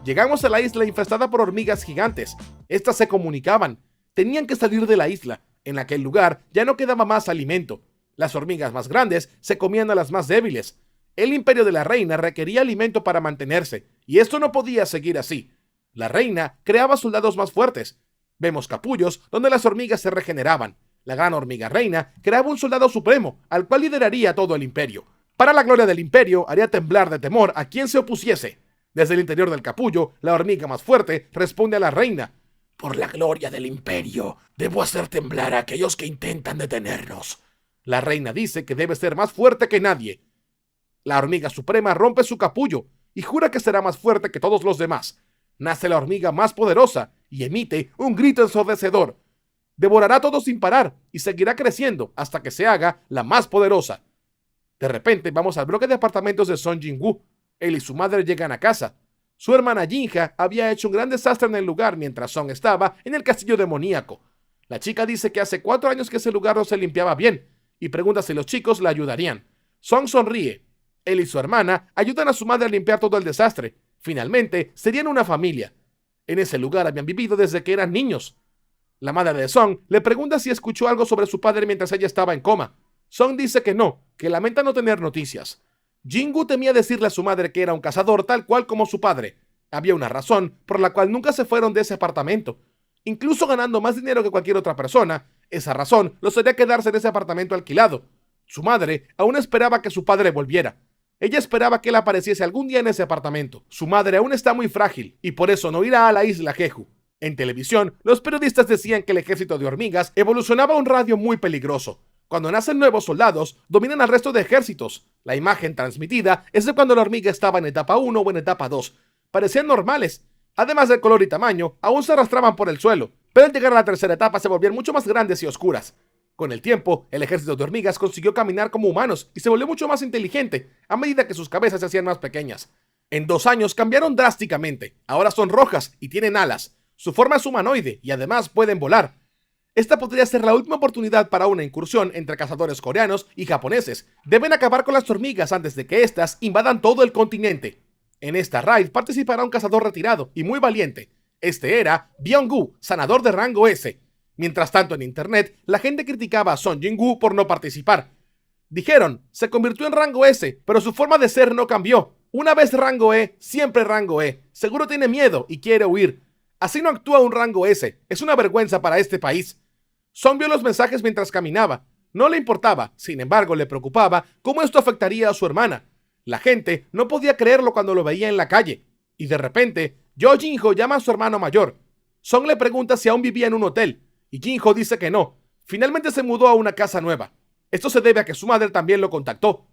Llegamos a la isla infestada por hormigas gigantes. Estas se comunicaban. Tenían que salir de la isla. En aquel lugar ya no quedaba más alimento. Las hormigas más grandes se comían a las más débiles. El imperio de la reina requería alimento para mantenerse, y esto no podía seguir así. La reina creaba soldados más fuertes. Vemos capullos donde las hormigas se regeneraban. La gran hormiga reina creaba un soldado supremo, al cual lideraría todo el imperio. Para la gloria del imperio, haría temblar de temor a quien se opusiese. Desde el interior del capullo, la hormiga más fuerte responde a la reina: por la gloria del imperio, debo hacer temblar a aquellos que intentan detenernos. La reina dice que debe ser más fuerte que nadie. La hormiga suprema rompe su capullo y jura que será más fuerte que todos los demás. Nace la hormiga más poderosa y emite un grito ensordecedor. Devorará todo sin parar y seguirá creciendo hasta que se haga la más poderosa. De repente vamos al bloque de apartamentos de Song Jin-woo. Él y su madre llegan a casa. Su hermana Jinja había hecho un gran desastre en el lugar mientras Song estaba en el castillo demoníaco. La chica dice que hace 4 años que ese lugar no se limpiaba bien y pregunta si los chicos la ayudarían. Song sonríe. Él y su hermana ayudan a su madre a limpiar todo el desastre. Finalmente, serían una familia. En ese lugar habían vivido desde que eran niños. La madre de Song le pregunta si escuchó algo sobre su padre mientras ella estaba en coma. Song dice que no, que lamenta no tener noticias. Jin-woo temía decirle a su madre que era un cazador tal cual como su padre. Había una razón por la cual nunca se fueron de ese apartamento. Incluso ganando más dinero que cualquier otra persona, esa razón los haría quedarse en ese apartamento alquilado. Su madre aún esperaba que su padre volviera. Ella esperaba que él apareciese algún día en ese apartamento. Su madre aún está muy frágil y por eso no irá a la isla Jeju. En televisión, los periodistas decían que el ejército de hormigas evolucionaba a un radio muy peligroso. Cuando nacen nuevos soldados, dominan al resto de ejércitos. La imagen transmitida es de cuando la hormiga estaba en etapa 1 o en etapa 2. Parecían normales. Además del color y tamaño, aún se arrastraban por el suelo. Pero al llegar a la tercera etapa se volvían mucho más grandes y oscuras. Con el tiempo, el ejército de hormigas consiguió caminar como humanos y se volvió mucho más inteligente a medida que sus cabezas se hacían más pequeñas. En 2 años cambiaron drásticamente. Ahora son rojas y tienen alas. Su forma es humanoide y además pueden volar. Esta podría ser la última oportunidad para una incursión entre cazadores coreanos y japoneses. Deben acabar con las hormigas antes de que éstas invadan todo el continente. En esta raid participará un cazador retirado y muy valiente. Este era Byung-gu, sanador de rango S. Mientras tanto, en internet, la gente criticaba a Song Jin-woo por no participar. Dijeron, se convirtió en rango S, pero su forma de ser no cambió. Una vez rango E, siempre rango E. Seguro tiene miedo y quiere huir. Así no actúa un rango S. Es una vergüenza para este país. Song vio los mensajes mientras caminaba. No le importaba, sin embargo le preocupaba cómo esto afectaría a su hermana. La gente no podía creerlo cuando lo veía en la calle. Y de repente, Yo Jin-ho llama a su hermano mayor. Song le pregunta si aún vivía en un hotel, y Jin-ho dice que no. Finalmente se mudó a una casa nueva. Esto se debe a que su madre también lo contactó.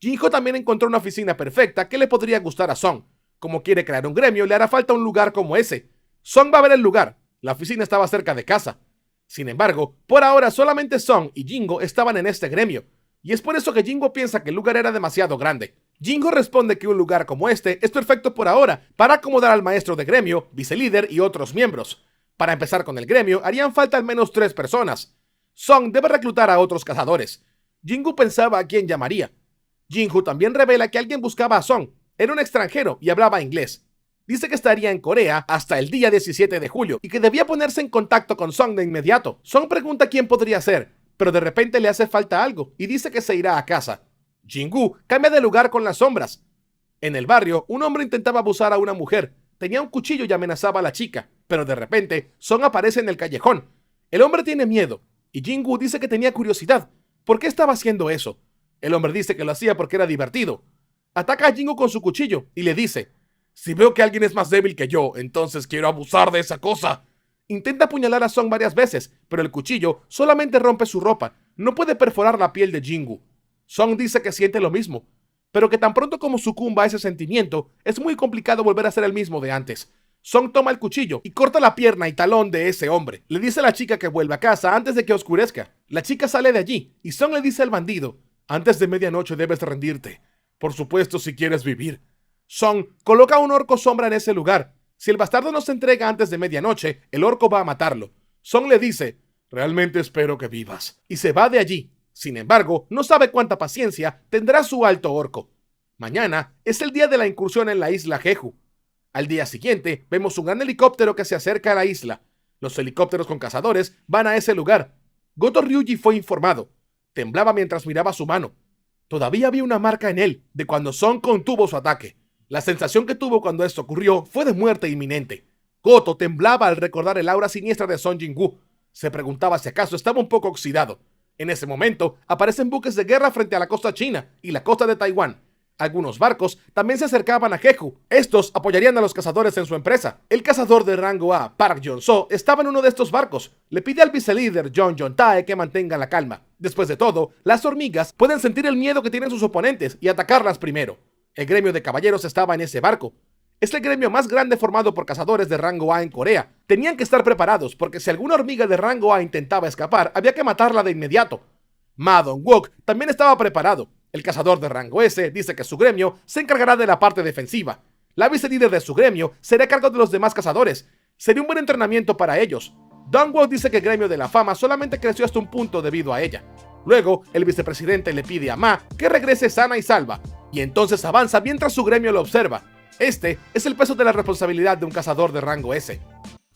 Jin-ho también encontró una oficina perfecta que le podría gustar a Song. Como quiere crear un gremio, le hará falta un lugar como ese. Song va a ver el lugar. La oficina estaba cerca de casa. Sin embargo, por ahora solamente Song y Jingo estaban en este gremio, y es por eso que Jingo piensa que el lugar era demasiado grande. Jingo responde que un lugar como este es perfecto por ahora para acomodar al maestro de gremio, vicelíder y otros miembros. Para empezar con el gremio, harían falta al menos 3 personas. Song debe reclutar a otros cazadores. Jingo pensaba a quién llamaría. Jingo también revela que alguien buscaba a Song. Era un extranjero y hablaba inglés. Dice que estaría en Corea hasta el día 17 de julio y que debía ponerse en contacto con Song de inmediato. Song pregunta quién podría ser, pero de repente le hace falta algo y dice que se irá a casa. Jin-woo cambia de lugar con las sombras. En el barrio, un hombre intentaba abusar a una mujer. Tenía un cuchillo y amenazaba a la chica, pero de repente Song aparece en el callejón. El hombre tiene miedo y Jin-woo dice que tenía curiosidad. ¿Por qué estaba haciendo eso? El hombre dice que lo hacía porque era divertido. Ataca a Jin-woo con su cuchillo y le dice: si veo que alguien es más débil que yo, entonces quiero abusar de esa cosa. Intenta apuñalar a Song varias veces, pero el cuchillo solamente rompe su ropa. No puede perforar la piel de Jin-woo. Song dice que siente lo mismo, pero que tan pronto como sucumba a ese sentimiento, es muy complicado volver a ser el mismo de antes. Song toma el cuchillo y corta la pierna y talón de ese hombre. Le dice a la chica que vuelva a casa antes de que oscurezca. La chica sale de allí y Song le dice al bandido: antes de medianoche debes rendirte. Por supuesto, si quieres vivir. Song coloca un orco sombra en ese lugar. Si el bastardo no se entrega antes de medianoche, el orco va a matarlo. Song le dice: realmente espero que vivas. Y se va de allí. Sin embargo, no sabe cuánta paciencia tendrá su alto orco. Mañana es el día de la incursión en la isla Jeju. Al día siguiente, vemos un gran helicóptero que se acerca a la isla. Los helicópteros con cazadores van a ese lugar. Goto Ryuji fue informado. Temblaba mientras miraba su mano. Todavía había una marca en él de cuando Son contuvo su ataque. La sensación que tuvo cuando esto ocurrió fue de muerte inminente. Goto temblaba al recordar el aura siniestra de Son Jin-woo. Se preguntaba si acaso estaba un poco oxidado. En ese momento, aparecen buques de guerra frente a la costa china y la costa de Taiwán. Algunos barcos también se acercaban a Jeju. Estos apoyarían a los cazadores en su empresa. El cazador de rango A, Park Jong-soo, estaba en uno de estos barcos. Le pide al vicelíder Jong Jong-tae que mantenga la calma. Después de todo, las hormigas pueden sentir el miedo que tienen sus oponentes y atacarlas primero. El gremio de caballeros estaba en ese barco. Es el gremio más grande formado por cazadores de rango A en Corea. Tenían que estar preparados porque si alguna hormiga de rango A intentaba escapar, había que matarla de inmediato. Ma Dong-wook también estaba preparado. El cazador de rango S dice que su gremio se encargará de la parte defensiva. La vicelíder de su gremio será a cargo de los demás cazadores. Sería un buen entrenamiento para ellos. Dong-wook dice que el gremio de la fama solamente creció hasta un punto debido a ella. Luego, el vicepresidente le pide a Ma que regrese sana y salva, y entonces avanza mientras su gremio lo observa. Este es el peso de la responsabilidad de un cazador de rango S.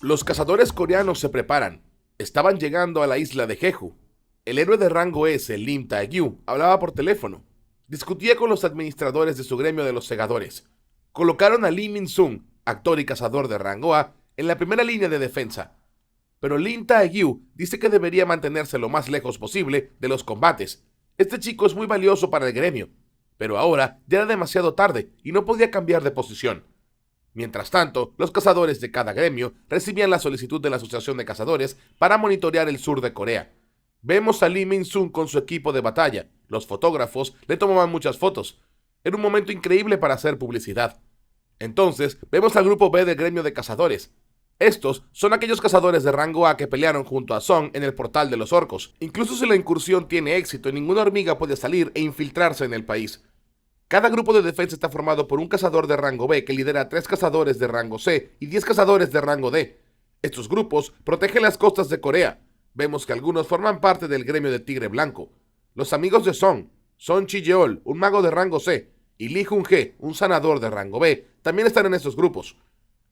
Los cazadores coreanos se preparan. Estaban llegando a la isla de Jeju. El héroe de rango S, Lim Tae-gyu, hablaba por teléfono. Discutía con los administradores de su gremio de los segadores. Colocaron a Lee Min-sung, actor y cazador de rango A, en la primera línea de defensa. Pero Lim Tae-gyu dice que debería mantenerse lo más lejos posible de los combates. Este chico es muy valioso para el gremio. Pero ahora ya era demasiado tarde y no podía cambiar de posición. Mientras tanto, los cazadores de cada gremio recibían la solicitud de la Asociación de Cazadores para monitorear el sur de Corea. Vemos a Lee Min-sung con su equipo de batalla. Los fotógrafos le tomaban muchas fotos. Era un momento increíble para hacer publicidad. Entonces, vemos al grupo B del gremio de cazadores. Estos son aquellos cazadores de rango A que pelearon junto a Song en el portal de los orcos. Incluso si la incursión tiene éxito, ninguna hormiga puede salir e infiltrarse en el país. Cada grupo de defensa está formado por un cazador de rango B que lidera a 3 cazadores de rango C y 10 cazadores de rango D. Estos grupos protegen las costas de Corea. Vemos que algunos forman parte del gremio de Tigre Blanco. Los amigos de Son Chi-yeol, un mago de rango C, y Lee Jung-hee, un sanador de rango B, también están en estos grupos.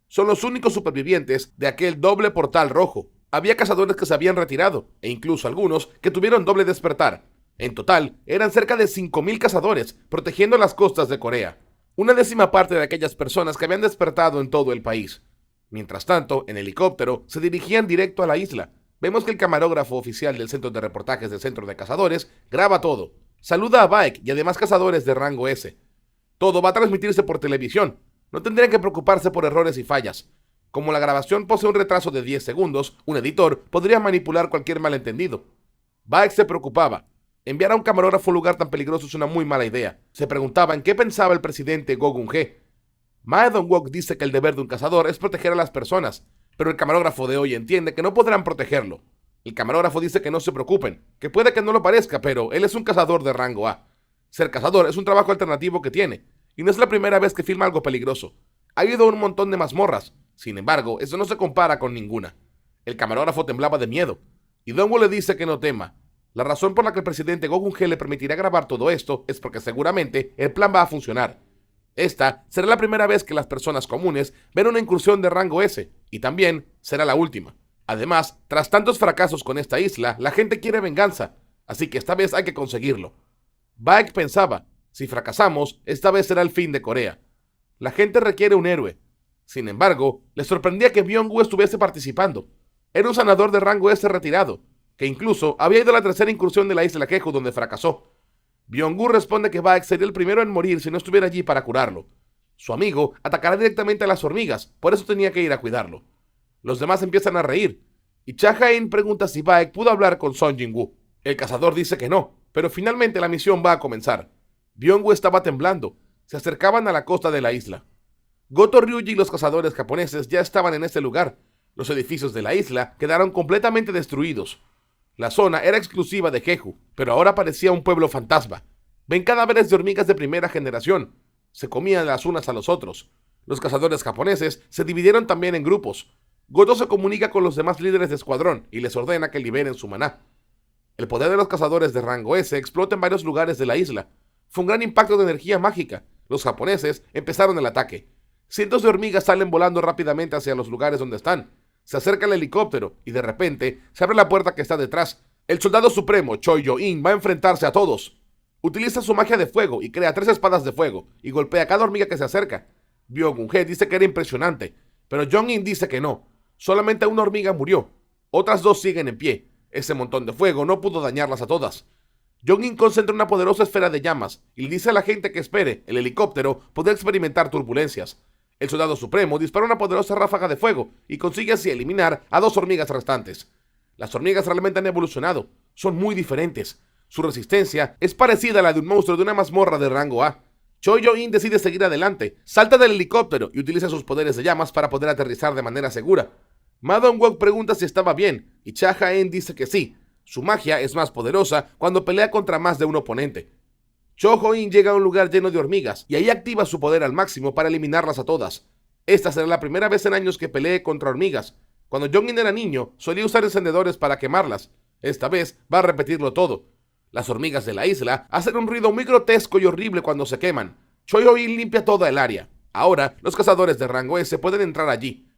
Son los únicos supervivientes de aquel doble portal rojo. Había cazadores que se habían retirado, e incluso algunos que tuvieron doble despertar. En total, eran cerca de 5.000 cazadores, protegiendo las costas de Corea. Una décima parte de aquellas personas que habían despertado en todo el país. Mientras tanto, en helicóptero, se dirigían directo a la isla. Vemos que el camarógrafo oficial del centro de reportajes del centro de cazadores graba todo. Saluda a Baek y además cazadores de rango S. Todo va a transmitirse por televisión. No tendrían que preocuparse por errores y fallas. Como la grabación posee un retraso de 10 segundos, un editor podría manipular cualquier malentendido. Baek se preocupaba. Enviar a un camarógrafo a un lugar tan peligroso es una muy mala idea. Se preguntaba en qué pensaba el presidente Go Gun-hee. Ma Dong-wook dice que el deber de un cazador es proteger a las personas, pero el camarógrafo de hoy entiende que no podrán protegerlo. El camarógrafo dice que no se preocupen, que puede que no lo parezca, pero él es un cazador de rango A. Ser cazador es un trabajo alternativo que tiene, y no es la primera vez que filma algo peligroso. Ha ido a un montón de mazmorras, sin embargo, eso no se compara con ninguna. El camarógrafo temblaba de miedo, y Dong-wook le dice que no tema. La razón por la que el presidente Go Gun-hee le permitirá grabar todo esto es porque seguramente el plan va a funcionar. Esta será la primera vez que las personas comunes ven una incursión de rango S, y también será la última. Además, tras tantos fracasos con esta isla, la gente quiere venganza, así que esta vez hay que conseguirlo. Baek pensaba, si fracasamos, esta vez será el fin de Corea. La gente requiere un héroe. Sin embargo, le sorprendía que Byung-woo estuviese participando. Era un sanador de rango S retirado, que incluso había ido a la tercera incursión de la isla Jeju donde fracasó. Byung-woo responde que Baek sería el primero en morir si no estuviera allí para curarlo. Su amigo atacará directamente a las hormigas, por eso tenía que ir a cuidarlo. Los demás empiezan a reír, y Cha Hae-in pregunta si Baek pudo hablar con Son Jin-woo. El cazador dice que no, pero finalmente la misión va a comenzar. Byung-woo estaba temblando, se acercaban a la costa de la isla. Goto Ryuji y los cazadores japoneses ya estaban en ese lugar. Los edificios de la isla quedaron completamente destruidos. La zona era exclusiva de Jeju, pero ahora parecía un pueblo fantasma. Ven cadáveres de hormigas de primera generación. Se comían las unas a los otros. Los cazadores japoneses se dividieron también en grupos. Goto se comunica con los demás líderes de escuadrón y les ordena que liberen su maná. El poder de los cazadores de rango S explota en varios lugares de la isla. Fue un gran impacto de energía mágica. Los japoneses empezaron el ataque. Cientos de hormigas salen volando rápidamente hacia los lugares donde están. Se acerca el helicóptero y de repente se abre la puerta que está detrás. El soldado supremo, Choi Yo-in, va a enfrentarse a todos. Utiliza su magia de fuego y crea 3 espadas de fuego y golpea a cada hormiga que se acerca. Byung-hun dice que era impresionante, pero Jong-in dice que no. Solamente una hormiga murió. Otras 2 siguen en pie. Ese montón de fuego no pudo dañarlas a todas. Jong-in concentra una poderosa esfera de llamas y le dice a la gente que espere. El helicóptero podrá experimentar turbulencias. El soldado supremo dispara una poderosa ráfaga de fuego y consigue así eliminar a 2 hormigas restantes. Las hormigas realmente han evolucionado. Son muy diferentes. Su resistencia es parecida a la de un monstruo de una mazmorra de rango A. Choi Yo-in decide seguir adelante, salta del helicóptero y utiliza sus poderes de llamas para poder aterrizar de manera segura. Ma Dong-wook pregunta si estaba bien y Cha Ha-en dice que sí. Su magia es más poderosa cuando pelea contra más de un oponente. Cho Ho-in llega a un lugar lleno de hormigas y ahí activa su poder al máximo para eliminarlas a todas. Esta será la primera vez en años que pelee contra hormigas. Cuando Jong-in era niño, solía usar encendedores para quemarlas. Esta vez va a repetirlo todo. Las hormigas de la isla hacen un ruido muy grotesco y horrible cuando se queman. Choi Ho-in limpia toda el área. Ahora, los cazadores de rango S pueden entrar allí.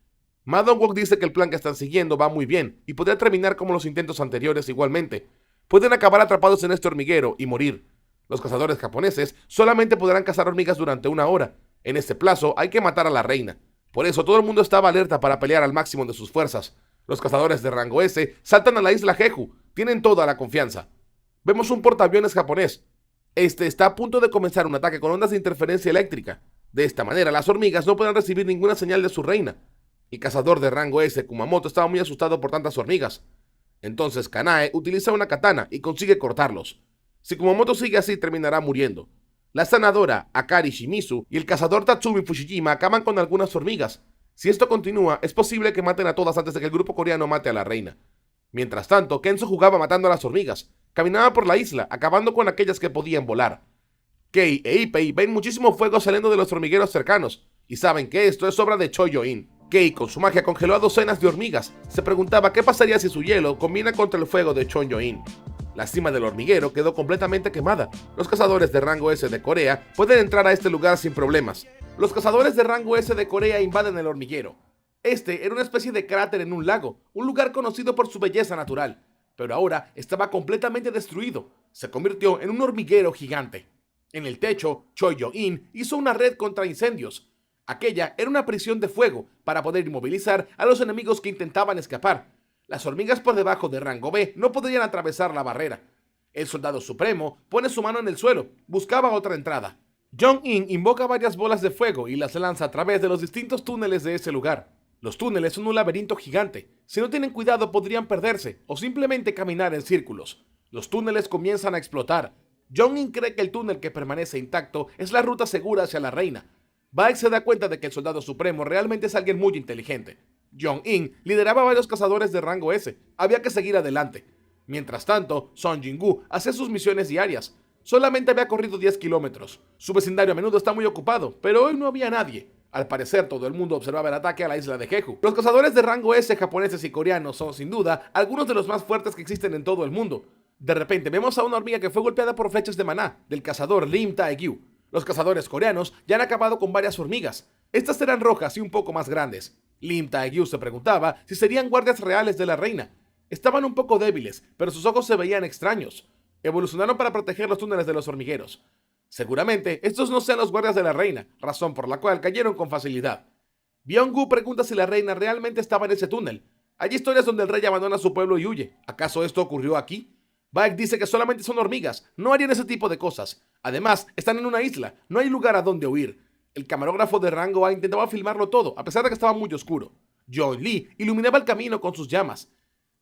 Ma Dong-wook dice que el plan que están siguiendo va muy bien y podría terminar como los intentos anteriores igualmente. Pueden acabar atrapados en este hormiguero y morir. Los cazadores japoneses solamente podrán cazar hormigas durante 1 hora. En este plazo hay que matar a la reina. Por eso todo el mundo estaba alerta para pelear al máximo de sus fuerzas. Los cazadores de rango S saltan a la isla Jeju. Tienen toda la confianza. Vemos un portaaviones japonés. Este está a punto de comenzar un ataque con ondas de interferencia eléctrica. De esta manera, las hormigas no podrán recibir ninguna señal de su reina. El cazador de rango S, Kumamoto, estaba muy asustado por tantas hormigas. Entonces Kanae utiliza una katana y consigue cortarlos. Si Kumamoto sigue así, terminará muriendo. La sanadora Akari Shimizu y el cazador Tatsumi Fushijima acaban con algunas hormigas. Si esto continúa, es posible que maten a todas antes de que el grupo coreano mate a la reina. Mientras tanto, Kenzo jugaba matando a las hormigas. Caminaba por la isla, acabando con aquellas que podían volar. Kei e Ipei ven muchísimo fuego saliendo de los hormigueros cercanos, y saben que esto es obra de Choi Yo-in. Kei, con su magia, congeló a docenas de hormigas. Se preguntaba qué pasaría si su hielo combina contra el fuego de Choi Yo-in. La cima del hormiguero quedó completamente quemada. Los cazadores de rango S de Corea pueden entrar a este lugar sin problemas. Los cazadores de rango S de Corea invaden el hormiguero. Este era una especie de cráter en un lago, un lugar conocido por su belleza natural, pero ahora estaba completamente destruido. Se convirtió en un hormiguero gigante. En el techo, Choi Yo-in hizo una red contra incendios. Aquella era una prisión de fuego para poder inmovilizar a los enemigos que intentaban escapar. Las hormigas por debajo de rango B no podrían atravesar la barrera. El soldado supremo pone su mano en el suelo, buscaba otra entrada. Jong-in invoca varias bolas de fuego y las lanza a través de los distintos túneles de ese lugar. Los túneles son un laberinto gigante. Si no tienen cuidado podrían perderse o simplemente caminar en círculos. Los túneles comienzan a explotar. Jong-in cree que el túnel que permanece intacto es la ruta segura hacia la reina. Baek se da cuenta de que el soldado supremo realmente es alguien muy inteligente. Jong-in lideraba a varios cazadores de rango S. Había que seguir adelante. Mientras tanto, Song Jin-gu hacía sus misiones diarias. Solamente había corrido 10 kilómetros. Su vecindario a menudo está muy ocupado, pero hoy no había nadie. Al parecer, todo el mundo observaba el ataque a la isla de Jeju. Los cazadores de rango S japoneses y coreanos son, sin duda, algunos de los más fuertes que existen en todo el mundo. De repente, vemos a una hormiga que fue golpeada por flechas de maná, del cazador Lim Tae-gyu. Los cazadores coreanos ya han acabado con varias hormigas. Estas eran rojas y un poco más grandes. Lim Tae-gyu se preguntaba si serían guardias reales de la reina. Estaban un poco débiles, pero sus ojos se veían extraños. Evolucionaron para proteger los túneles de los hormigueros. Seguramente estos no sean los guardias de la reina, razón por la cual cayeron con facilidad. Byung-gu pregunta si la reina realmente estaba en ese túnel. Hay historias donde el rey abandona su pueblo y huye. ¿Acaso esto ocurrió aquí? Baek dice que solamente son hormigas, no harían ese tipo de cosas. Además, están en una isla, no hay lugar a donde huir. El camarógrafo de rango A intentaba filmarlo todo, a pesar de que estaba muy oscuro. John Lee iluminaba el camino con sus llamas.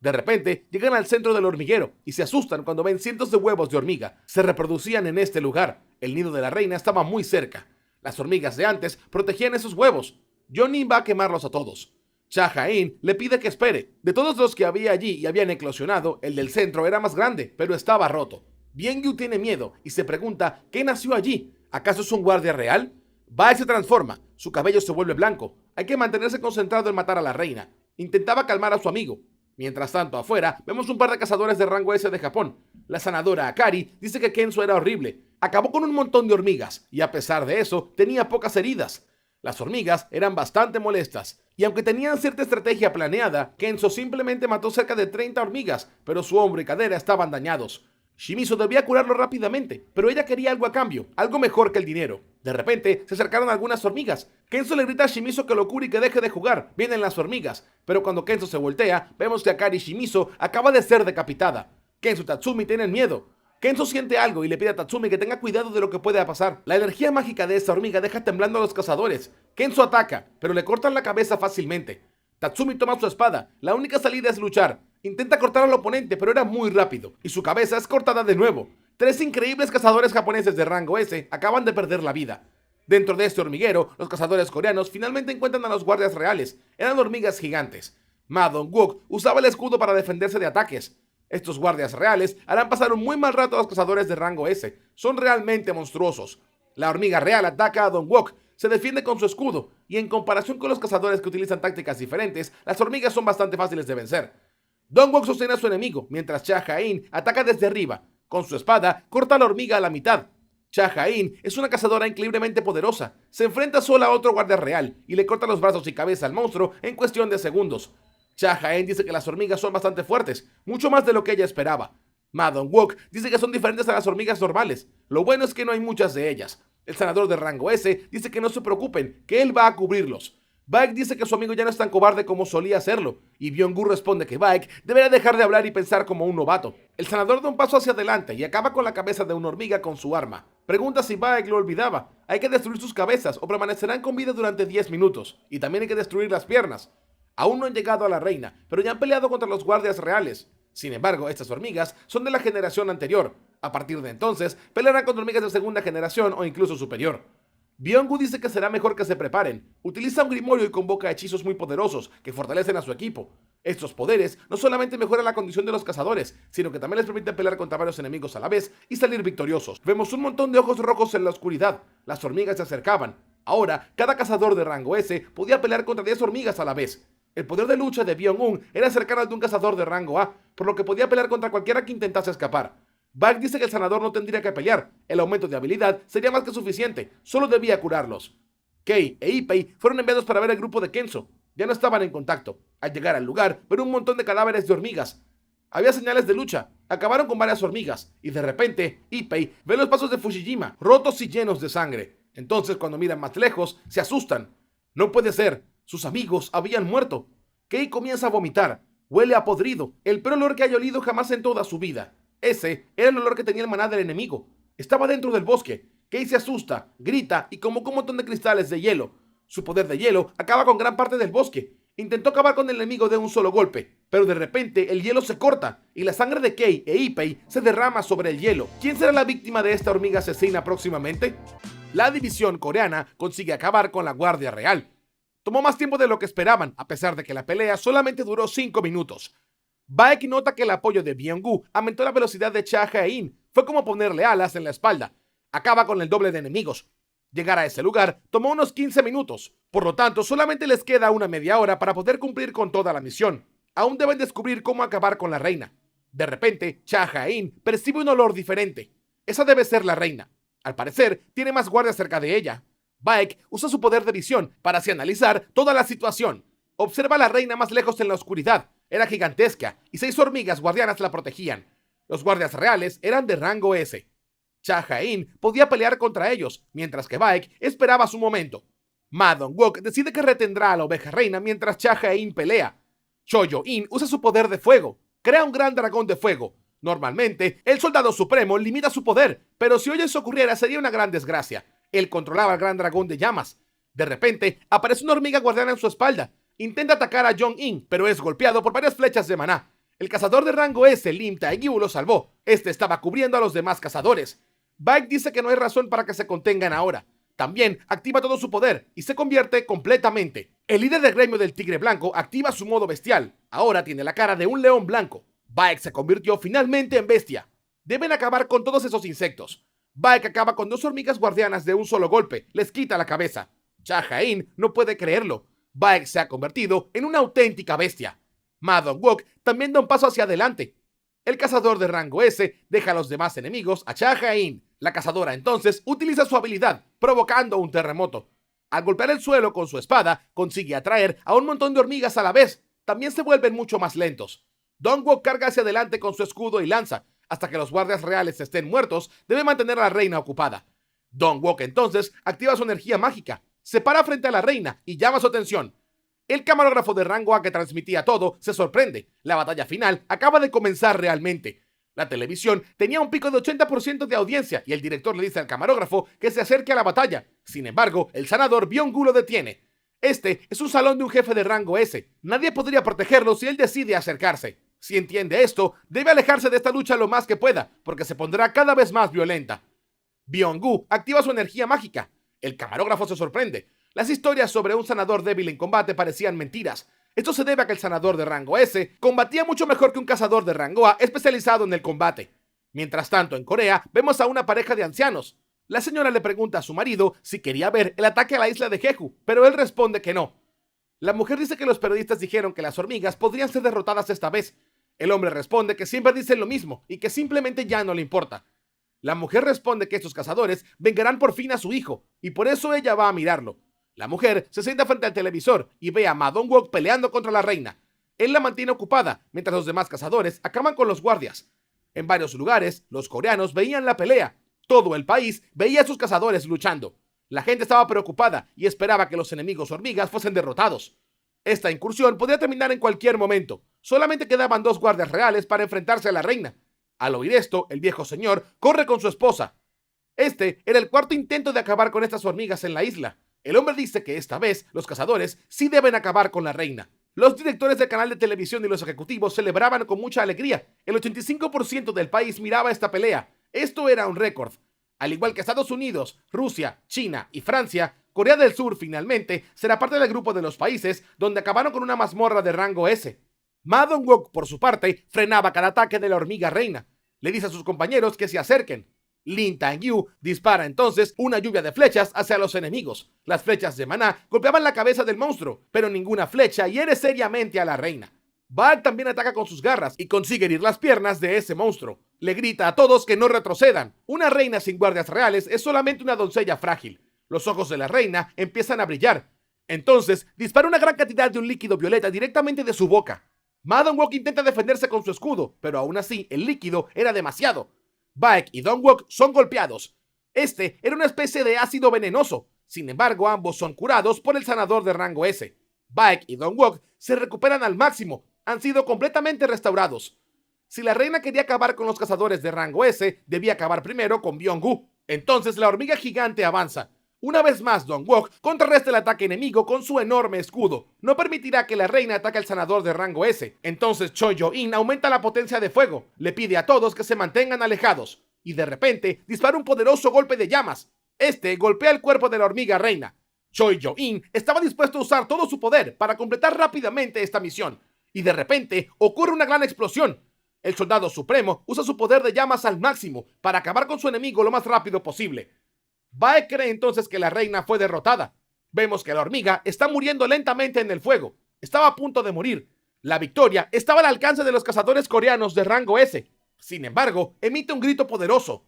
De repente, llegan al centro del hormiguero y se asustan cuando ven cientos de huevos de hormiga. Se reproducían en este lugar. El nido de la reina estaba muy cerca. Las hormigas de antes protegían esos huevos. Johnny va a quemarlos a todos. Cha Ha-in le pide que espere. De todos los que había allí y habían eclosionado, el del centro era más grande, pero estaba roto. Byung-gu tiene miedo y se pregunta ¿qué nació allí? ¿Acaso es un guardia real? Baek se transforma. Su cabello se vuelve blanco. Hay que mantenerse concentrado en matar a la reina. Intentaba calmar a su amigo. Mientras tanto, afuera, vemos un par de cazadores de rango S de Japón. La sanadora Akari dice que Kenzo era horrible. Acabó con un montón de hormigas y a pesar de eso, tenía pocas heridas. Las hormigas eran bastante molestas, y aunque tenían cierta estrategia planeada, Kenzo simplemente mató cerca de 30 hormigas, pero su hombro y cadera estaban dañados. Shimizu debía curarlo rápidamente, pero ella quería algo a cambio, algo mejor que el dinero. De repente, se acercaron algunas hormigas. Kenzo le grita a Shimizu que lo cure y que deje de jugar. Vienen las hormigas, pero cuando Kenzo se voltea, vemos que Akari Shimizu acaba de ser decapitada. Kenzo y Tatsumi tienen miedo. Kenzo siente algo y le pide a Tatsumi que tenga cuidado de lo que pueda pasar. La energía mágica de esta hormiga deja temblando a los cazadores. Kenzo ataca, pero le cortan la cabeza fácilmente. Tatsumi toma su espada, la única salida es luchar. Intenta cortar al oponente, pero era muy rápido, y su cabeza es cortada de nuevo. 3 increíbles cazadores japoneses de rango S acaban de perder la vida. Dentro de este hormiguero, los cazadores coreanos finalmente encuentran a los guardias reales. Eran hormigas gigantes. Ma Dong-wook usaba el escudo para defenderse de ataques. Estos guardias reales harán pasar un muy mal rato a los cazadores de rango S. Son realmente monstruosos. La hormiga real ataca a Dong-wook, se defiende con su escudo, y en comparación con los cazadores que utilizan tácticas diferentes, las hormigas son bastante fáciles de vencer. Dong-wook sostiene a su enemigo, mientras Cha Ha-in ataca desde arriba. Con su espada, corta a la hormiga a la mitad. Cha Ha-in es una cazadora increíblemente poderosa. Se enfrenta sola a otro guardia real, y le corta los brazos y cabeza al monstruo en cuestión de segundos. Cha Ha-in dice que las hormigas son bastante fuertes, mucho más de lo que ella esperaba. Ma Dong-wook dice que son diferentes a las hormigas normales. Lo bueno es que no hay muchas de ellas. El senador de rango S dice que no se preocupen, que él va a cubrirlos. Baek dice que su amigo ya no es tan cobarde como solía serlo, y Byung-gu responde que Baek debería dejar de hablar y pensar como un novato. El senador da un paso hacia adelante y acaba con la cabeza de una hormiga con su arma. Pregunta si Baek lo olvidaba. Hay que destruir sus cabezas o permanecerán con vida durante 10 minutos, y también hay que destruir las piernas. Aún no han llegado a la reina, pero ya han peleado contra los guardias reales. Sin embargo, estas hormigas son de la generación anterior. A partir de entonces, pelearán contra hormigas de segunda generación o incluso superior. Byung-gu dice que será mejor que se preparen. Utiliza un grimorio y convoca hechizos muy poderosos que fortalecen a su equipo. Estos poderes no solamente mejoran la condición de los cazadores, sino que también les permiten pelear contra varios enemigos a la vez y salir victoriosos. Vemos un montón de ojos rojos en la oscuridad. Las hormigas se acercaban. Ahora, cada cazador de rango S podía pelear contra 10 hormigas a la vez. El poder de lucha de Byung-un era cercano al de un cazador de rango A, por lo que podía pelear contra cualquiera que intentase escapar. Baek dice que el sanador no tendría que pelear, el aumento de habilidad sería más que suficiente, solo debía curarlos. Kei e Ippei fueron enviados para ver el grupo de Kenzo. Ya no estaban en contacto. Al llegar al lugar, ven un montón de cadáveres de hormigas. Había señales de lucha, acabaron con varias hormigas, y de repente, Ippei ve los pasos de Fushijima, rotos y llenos de sangre. Entonces, cuando miran más lejos, se asustan. No puede ser, sus amigos habían muerto. Kei comienza a vomitar, huele a podrido, el peor olor que haya olido jamás en toda su vida. Ese era el olor que tenía el maná del enemigo. Estaba dentro del bosque. Kei se asusta, grita y convoca un montón de cristales de hielo. Su poder de hielo acaba con gran parte del bosque. Intentó acabar con el enemigo de un solo golpe, pero de repente el hielo se corta y la sangre de Kei e Ippei se derrama sobre el hielo. ¿Quién será la víctima de esta hormiga asesina próximamente? La división coreana consigue acabar con la Guardia Real. Tomó más tiempo de lo que esperaban, a pesar de que la pelea solamente duró 5 minutos. Baek nota que el apoyo de Byung-gu aumentó la velocidad de Cha Ha-in. Fue como ponerle alas en la espalda. Acaba con el doble de enemigos. Llegar a ese lugar tomó unos 15 minutos. Por lo tanto, solamente les queda una media hora para poder cumplir con toda la misión. Aún deben descubrir cómo acabar con la reina. De repente, Cha Ha-in percibe un olor diferente. Esa debe ser la reina. Al parecer, tiene más guardias cerca de ella. Baek usa su poder de visión para así analizar toda la situación. Observa a la reina más lejos en la oscuridad. Era gigantesca y 6 hormigas guardianas la protegían. Los guardias reales eran de rango S. Cha Ha-in podía pelear contra ellos, mientras que Baek esperaba su momento. Ma Dong-wook decide que retendrá a la oveja reina mientras Cha Ha-in pelea. Cho-yo-in usa su poder de fuego. Crea un gran dragón de fuego. Normalmente, el soldado supremo limita su poder, pero si hoy eso ocurriera sería una gran desgracia. Él controlaba al gran dragón de llamas. De repente, aparece una hormiga guardiana en su espalda. Intenta atacar a Jong-in, pero es golpeado por varias flechas de maná. El cazador de rango S, Lim Tae-gyu, lo salvó. Este estaba cubriendo a los demás cazadores. Baek dice que no hay razón para que se contengan ahora. También activa todo su poder y se convierte completamente. El líder del gremio del Tigre Blanco activa su modo bestial. Ahora tiene la cara de un león blanco. Baek se convirtió finalmente en bestia. Deben acabar con todos esos insectos. Baek acaba con 2 hormigas guardianas de un solo golpe. Les quita la cabeza. Cha Ha-in no puede creerlo. Baek se ha convertido en una auténtica bestia. Ma Dong-wook también da un paso hacia adelante. El cazador de rango S deja a los demás enemigos a Cha Ha-in. La cazadora entonces utiliza su habilidad, provocando un terremoto. Al golpear el suelo con su espada, consigue atraer a un montón de hormigas a la vez. También se vuelven mucho más lentos. Dongwook carga hacia adelante con su escudo y lanza. Hasta que los guardias reales estén muertos, debe mantener a la reina ocupada. Dongwook entonces activa su energía mágica, se para frente a la reina y llama su atención. El camarógrafo de rango A que transmitía todo se sorprende. La batalla final acaba de comenzar realmente. La televisión tenía un pico de 80% de audiencia y el director le dice al camarógrafo que se acerque a la batalla. Sin embargo, el sanador Byung-gu lo detiene. Este es un salón de un jefe de rango S. Nadie podría protegerlo si él decide acercarse. Si entiende esto, debe alejarse de esta lucha lo más que pueda, porque se pondrá cada vez más violenta. Byung-gu activa su energía mágica. El camarógrafo se sorprende. Las historias sobre un sanador débil en combate parecían mentiras. Esto se debe a que el sanador de rango S combatía mucho mejor que un cazador de rango A especializado en el combate. Mientras tanto, en Corea, vemos a una pareja de ancianos. La señora le pregunta a su marido si quería ver el ataque a la isla de Jeju, pero él responde que no. La mujer dice que los periodistas dijeron que las hormigas podrían ser derrotadas esta vez. El hombre responde que siempre dicen lo mismo y que simplemente ya no le importa. La mujer responde que estos cazadores vengarán por fin a su hijo, y por eso ella va a mirarlo. La mujer se sienta frente al televisor y ve a Ma Dong-wook peleando contra la reina. Él la mantiene ocupada, mientras los demás cazadores acaban con los guardias. En varios lugares, los coreanos veían la pelea. Todo el país veía a sus cazadores luchando. La gente estaba preocupada y esperaba que los enemigos hormigas fuesen derrotados. Esta incursión podía terminar en cualquier momento. Solamente quedaban 2 guardias reales para enfrentarse a la reina. Al oír esto, el viejo señor corre con su esposa. Este era el cuarto intento de acabar con estas hormigas en la isla. El hombre dice que esta vez los cazadores sí deben acabar con la reina. Los directores del canal de televisión y los ejecutivos celebraban con mucha alegría. El 85% del país miraba esta pelea. Esto era un récord. Al igual que Estados Unidos, Rusia, China y Francia, Corea del Sur finalmente será parte del grupo de los países donde acabaron con una mazmorra de rango S. Ma Dong-wook, por su parte, frenaba cada ataque de la hormiga reina. Le dice a sus compañeros que se acerquen. Lin Tang-yu dispara entonces una lluvia de flechas hacia los enemigos. Las flechas de maná golpeaban la cabeza del monstruo, pero ninguna flecha hiere seriamente a la reina. Baek también ataca con sus garras y consigue herir las piernas de ese monstruo. Le grita a todos que no retrocedan. Una reina sin guardias reales es solamente una doncella frágil. Los ojos de la reina empiezan a brillar. Entonces dispara una gran cantidad de un líquido violeta directamente de su boca. Ma Dong-wook intenta defenderse con su escudo, pero aún así el líquido era demasiado. Baek y Dong-wook son golpeados. Este era una especie de ácido venenoso. Sin embargo, ambos son curados por el sanador de rango S. Baek y Dong-wook se recuperan al máximo. Han sido completamente restaurados. Si la reina quería acabar con los cazadores de rango S, debía acabar primero con Byung-gu. Entonces la hormiga gigante avanza. Una vez más, Dong-wook contrarresta el ataque enemigo con su enorme escudo. No permitirá que la reina ataque al sanador de rango S. Entonces Choi Yo-in aumenta la potencia de fuego. Le pide a todos que se mantengan alejados. Y de repente dispara un poderoso golpe de llamas. Este golpea el cuerpo de la hormiga reina. Choi Yo-in estaba dispuesto a usar todo su poder para completar rápidamente esta misión. Y de repente ocurre una gran explosión. El soldado supremo usa su poder de llamas al máximo para acabar con su enemigo lo más rápido posible. Baek cree entonces que la reina fue derrotada. Vemos que la hormiga está muriendo lentamente en el fuego. Estaba a punto de morir. La victoria estaba al alcance de los cazadores coreanos de rango S. Sin embargo, emite un grito poderoso.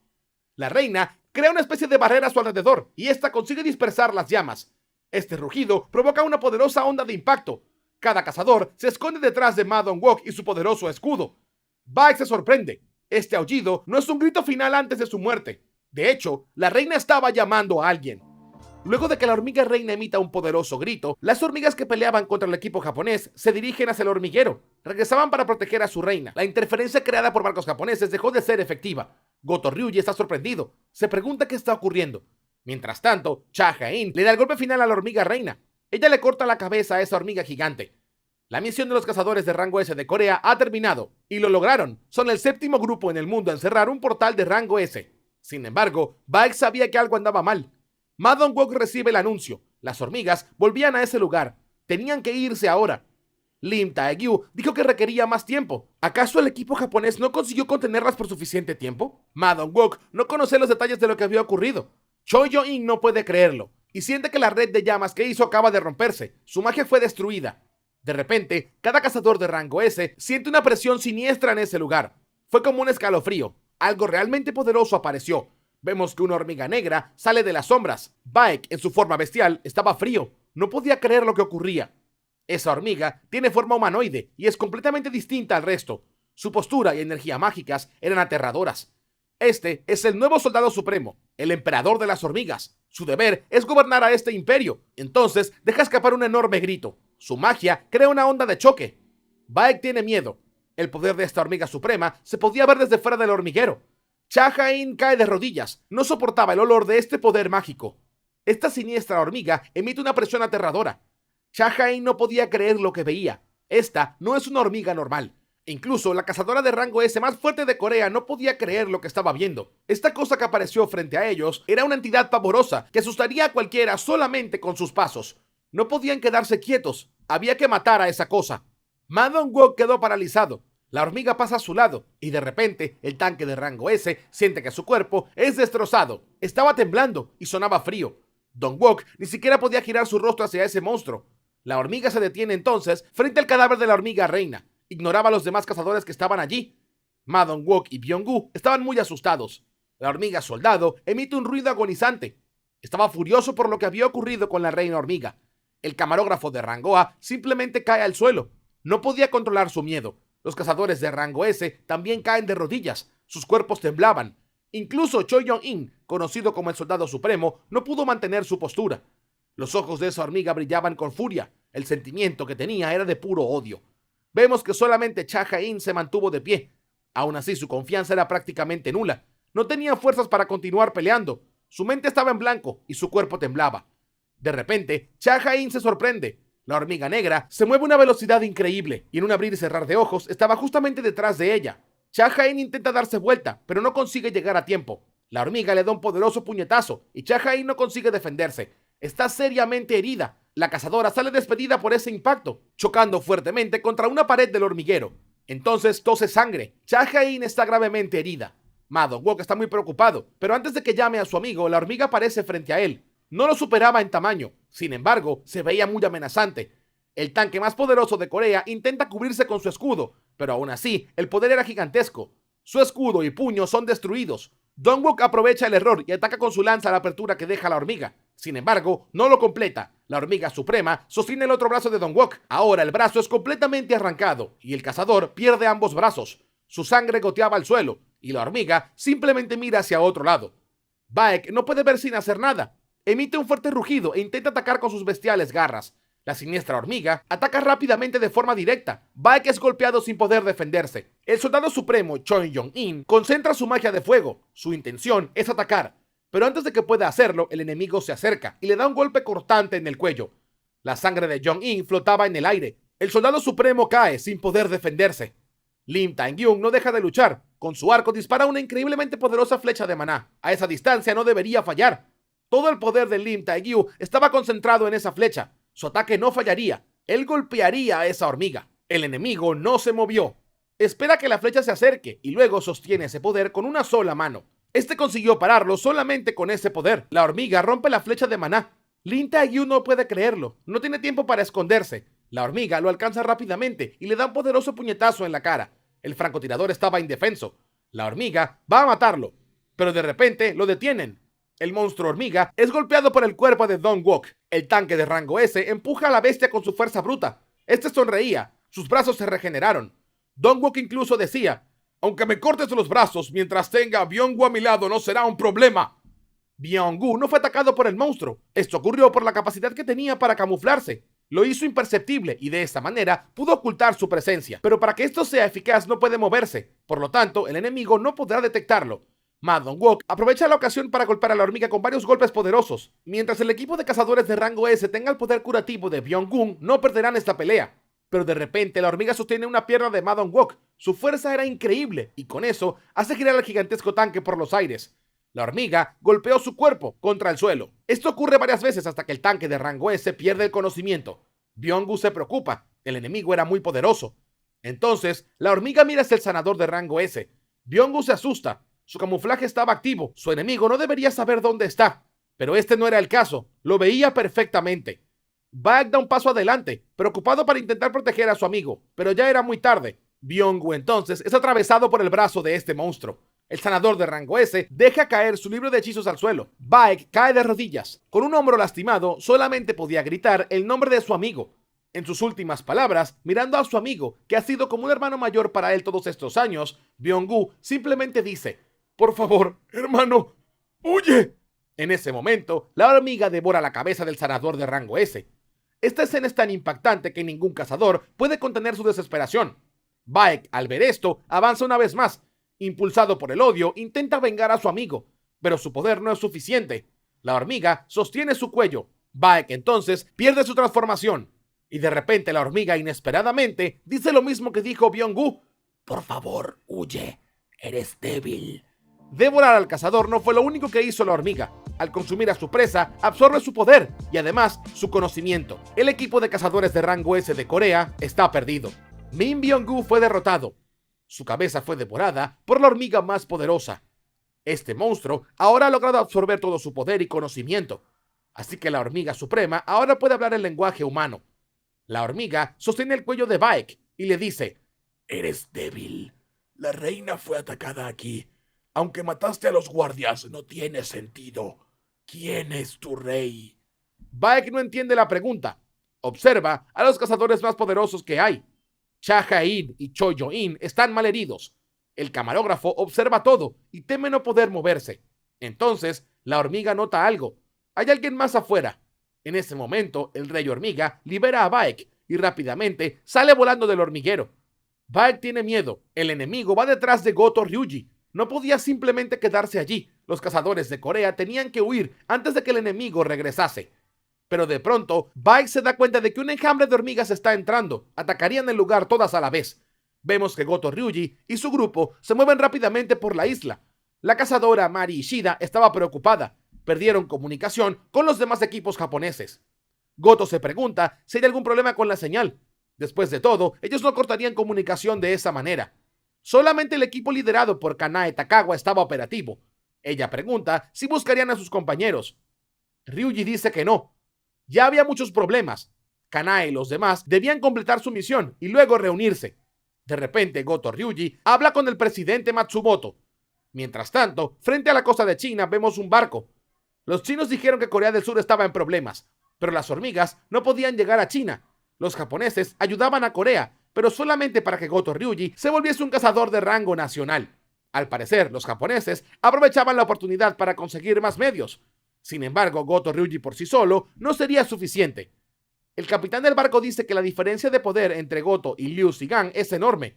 La reina crea una especie de barrera a su alrededor y esta consigue dispersar las llamas. Este rugido provoca una poderosa onda de impacto. Cada cazador se esconde detrás de Ma Dong-wook y su poderoso escudo. Baek se sorprende. Este aullido no es un grito final antes de su muerte. De hecho, la reina estaba llamando a alguien. Luego de que la hormiga reina emita un poderoso grito, las hormigas que peleaban contra el equipo japonés se dirigen hacia el hormiguero. Regresaban para proteger a su reina. La interferencia creada por barcos japoneses dejó de ser efectiva. Goto Ryuji está sorprendido. Se pregunta qué está ocurriendo. Mientras tanto, Cha Jae-in le da el golpe final a la hormiga reina. Ella le corta la cabeza a esa hormiga gigante. La misión de los cazadores de rango S de Corea ha terminado. Y lo lograron. Son el 7º grupo en el mundo en cerrar un portal de rango S. Sin embargo, Baek sabía que algo andaba mal. Ma Dong-wook recibe el anuncio. Las hormigas volvían a ese lugar. Tenían que irse ahora. Lim Tae-gyu dijo que requería más tiempo. ¿Acaso el equipo japonés no consiguió contenerlas por suficiente tiempo? Ma Dong-wook no conoce los detalles de lo que había ocurrido. Choi Yo-in no puede creerlo y siente que la red de llamas que hizo acaba de romperse. Su magia fue destruida. De repente, cada cazador de rango S siente una presión siniestra en ese lugar. Fue como un escalofrío. Algo realmente poderoso apareció. Vemos que una hormiga negra sale de las sombras. Baek, en su forma bestial, estaba frío. No podía creer lo que ocurría. Esa hormiga tiene forma humanoide y es completamente distinta al resto. Su postura y energía mágicas eran aterradoras. Este es el nuevo soldado supremo, el emperador de las hormigas. Su deber es gobernar a este imperio. Entonces deja escapar un enorme grito. Su magia crea una onda de choque. Baek tiene miedo. El poder de esta hormiga suprema se podía ver desde fuera del hormiguero. Cha-Ha-In cae de rodillas. No soportaba el olor de este poder mágico. Esta siniestra hormiga emite una presión aterradora. Cha-Ha-In no podía creer lo que veía. Esta no es una hormiga normal. Incluso la cazadora de rango S más fuerte de Corea no podía creer lo que estaba viendo. Esta cosa que apareció frente a ellos era una entidad pavorosa que asustaría a cualquiera solamente con sus pasos. No podían quedarse quietos. Había que matar a esa cosa. Ma Dong-wook quedó paralizado. La hormiga pasa a su lado y de repente el tanque de rango S siente que su cuerpo es destrozado. Estaba temblando y sonaba frío. Dong-wook ni siquiera podía girar su rostro hacia ese monstruo. La hormiga se detiene entonces frente al cadáver de la hormiga reina. Ignoraba a los demás cazadores que estaban allí. Ma Dong-wook y Byung-gu estaban muy asustados. La hormiga soldado emite un ruido agonizante. Estaba furioso por lo que había ocurrido con la reina hormiga. El camarógrafo de rango A simplemente cae al suelo. No podía controlar su miedo. Los cazadores de rango S también caen de rodillas. Sus cuerpos temblaban. Incluso Choi Yong-in, conocido como el soldado supremo, no pudo mantener su postura. Los ojos de esa hormiga brillaban con furia. El sentimiento que tenía era de puro odio. Vemos que solamente Cha-Ha-In se mantuvo de pie. Aún así, su confianza era prácticamente nula. No tenía fuerzas para continuar peleando. Su mente estaba en blanco y su cuerpo temblaba. De repente, Cha-Ha-In se sorprende. La hormiga negra se mueve a una velocidad increíble y en un abrir y cerrar de ojos estaba justamente detrás de ella. Cha-Ha-In intenta darse vuelta, pero no consigue llegar a tiempo. La hormiga le da un poderoso puñetazo y Cha-Ha-In no consigue defenderse. Está seriamente herida. La cazadora sale despedida por ese impacto, chocando fuertemente contra una pared del hormiguero. Entonces tose sangre. Cha-Ha-In está gravemente herida. Ma Dong-wook está muy preocupado, pero antes de que llame a su amigo, la hormiga aparece frente a él. No lo superaba en tamaño, sin embargo, se veía muy amenazante. El tanque más poderoso de Corea intenta cubrirse con su escudo, pero aún así, el poder era gigantesco. Su escudo y puño son destruidos. Dong-wook aprovecha el error y ataca con su lanza la apertura que deja la hormiga. Sin embargo, no lo completa. La hormiga suprema sostiene el otro brazo de Dong-wook. Ahora el brazo es completamente arrancado y el cazador pierde ambos brazos. Su sangre goteaba al suelo y la hormiga simplemente mira hacia otro lado. Baek no puede ver sin hacer nada. Emite un fuerte rugido e intenta atacar con sus bestiales garras. La siniestra hormiga ataca rápidamente de forma directa. Baek es golpeado sin poder defenderse. El soldado supremo Choi Yong-in concentra su magia de fuego. Su intención es atacar. Pero antes de que pueda hacerlo, el enemigo se acerca y le da un golpe cortante en el cuello. La sangre de Yong-in flotaba en el aire. El soldado supremo cae sin poder defenderse. Lim Tae-gyung no deja de luchar. Con su arco dispara una increíblemente poderosa flecha de maná. A esa distancia no debería fallar. Todo el poder de Lim Tae-gyu estaba concentrado en esa flecha. Su ataque no fallaría. Él golpearía a esa hormiga. El enemigo no se movió. Espera que la flecha se acerque y luego sostiene ese poder con una sola mano. Este consiguió pararlo solamente con ese poder. La hormiga rompe la flecha de maná. Lim Tae-gyu no puede creerlo. No tiene tiempo para esconderse. La hormiga lo alcanza rápidamente y le da un poderoso puñetazo en la cara. El francotirador estaba indefenso. La hormiga va a matarlo, pero de repente lo detienen. El monstruo hormiga es golpeado por el cuerpo de Dong-wook. El tanque de rango S empuja a la bestia con su fuerza bruta. Este sonreía. Sus brazos se regeneraron. Dong-wook incluso decía: aunque me cortes los brazos mientras tenga a Byung-gu a mi lado, no será un problema. Byung-gu no fue atacado por el monstruo. Esto ocurrió por la capacidad que tenía para camuflarse. Lo hizo imperceptible y de esta manera pudo ocultar su presencia. Pero para que esto sea eficaz no puede moverse. Por lo tanto, el enemigo no podrá detectarlo. Ma Dong-wook aprovecha la ocasión para golpear a la hormiga con varios golpes poderosos. Mientras el equipo de cazadores de rango S tenga el poder curativo de Byung-gu, no perderán esta pelea. Pero de repente la hormiga sostiene una pierna de Ma Dong-wook. Su fuerza era increíble y con eso hace girar al gigantesco tanque por los aires. La hormiga golpeó su cuerpo contra el suelo. Esto ocurre varias veces hasta que el tanque de rango S pierde el conocimiento. Byung-gu se preocupa. El enemigo era muy poderoso. Entonces, la hormiga mira hacia el sanador de rango S. Byung-gu se asusta. Su camuflaje estaba activo. Su enemigo no debería saber dónde está. Pero este no era el caso. Lo veía perfectamente. Baek da un paso adelante, preocupado para intentar proteger a su amigo, pero ya era muy tarde. Byung-gu entonces es atravesado por el brazo de este monstruo. El sanador de rango S deja caer su libro de hechizos al suelo. Baek cae de rodillas. Con un hombro lastimado, solamente podía gritar el nombre de su amigo. En sus últimas palabras, mirando a su amigo, que ha sido como un hermano mayor para él todos estos años, Byung-gu simplemente dice: «Por favor, hermano, huye». En ese momento, la hormiga devora la cabeza del sanador de rango S. Esta escena es tan impactante que ningún cazador puede contener su desesperación. Baek, al ver esto, avanza una vez más. Impulsado por el odio, intenta vengar a su amigo, pero su poder no es suficiente. La hormiga sostiene su cuello. Baek entonces pierde su transformación. Y de repente la hormiga inesperadamente dice lo mismo que dijo Byung-gu: «Por favor, huye. Eres débil». Devorar al cazador no fue lo único que hizo la hormiga. Al consumir a su presa, absorbe su poder y además su conocimiento. El equipo de cazadores de rango S de Corea está perdido. Min Byung-gu fue derrotado. Su cabeza fue devorada por la hormiga más poderosa. Este monstruo ahora ha logrado absorber todo su poder y conocimiento. Así que la hormiga suprema ahora puede hablar el lenguaje humano. La hormiga sostiene el cuello de Baek y le dice: «Eres débil. La reina fue atacada aquí. Aunque mataste a los guardias, no tiene sentido. ¿Quién es tu rey?». Baek no entiende la pregunta. Observa a los cazadores más poderosos que hay. Cha Hae-in y Choi Yo-in están malheridos. El camarógrafo observa todo y teme no poder moverse. Entonces, la hormiga nota algo. Hay alguien más afuera. En ese momento, el rey hormiga libera a Baek y rápidamente sale volando del hormiguero. Baek tiene miedo. El enemigo va detrás de Goto Ryuji. No podía simplemente quedarse allí. Los cazadores de Corea tenían que huir antes de que el enemigo regresase. Pero de pronto, Baek se da cuenta de que un enjambre de hormigas está entrando. Atacarían el lugar todas a la vez. Vemos que Goto Ryuji y su grupo se mueven rápidamente por la isla. La cazadora Mari Ishida estaba preocupada. Perdieron comunicación con los demás equipos japoneses. Goto se pregunta si hay algún problema con la señal. Después de todo, ellos no cortarían comunicación de esa manera. Solamente el equipo liderado por Kanae Takawa estaba operativo. Ella pregunta si buscarían a sus compañeros. Ryuji dice que no. Ya había muchos problemas. Kanae y los demás debían completar su misión y luego reunirse. De repente, Goto Ryuji habla con el presidente Matsumoto. Mientras tanto, frente a la costa de China vemos un barco. Los chinos dijeron que Corea del Sur estaba en problemas, pero las hormigas no podían llegar a China. Los japoneses ayudaban a Corea, pero solamente para que Goto Ryuji se volviese un cazador de rango nacional. Al parecer, los japoneses aprovechaban la oportunidad para conseguir más medios. Sin embargo, Goto Ryuji por sí solo no sería suficiente. El capitán del barco dice que la diferencia de poder entre Goto y Liu Zigang es enorme.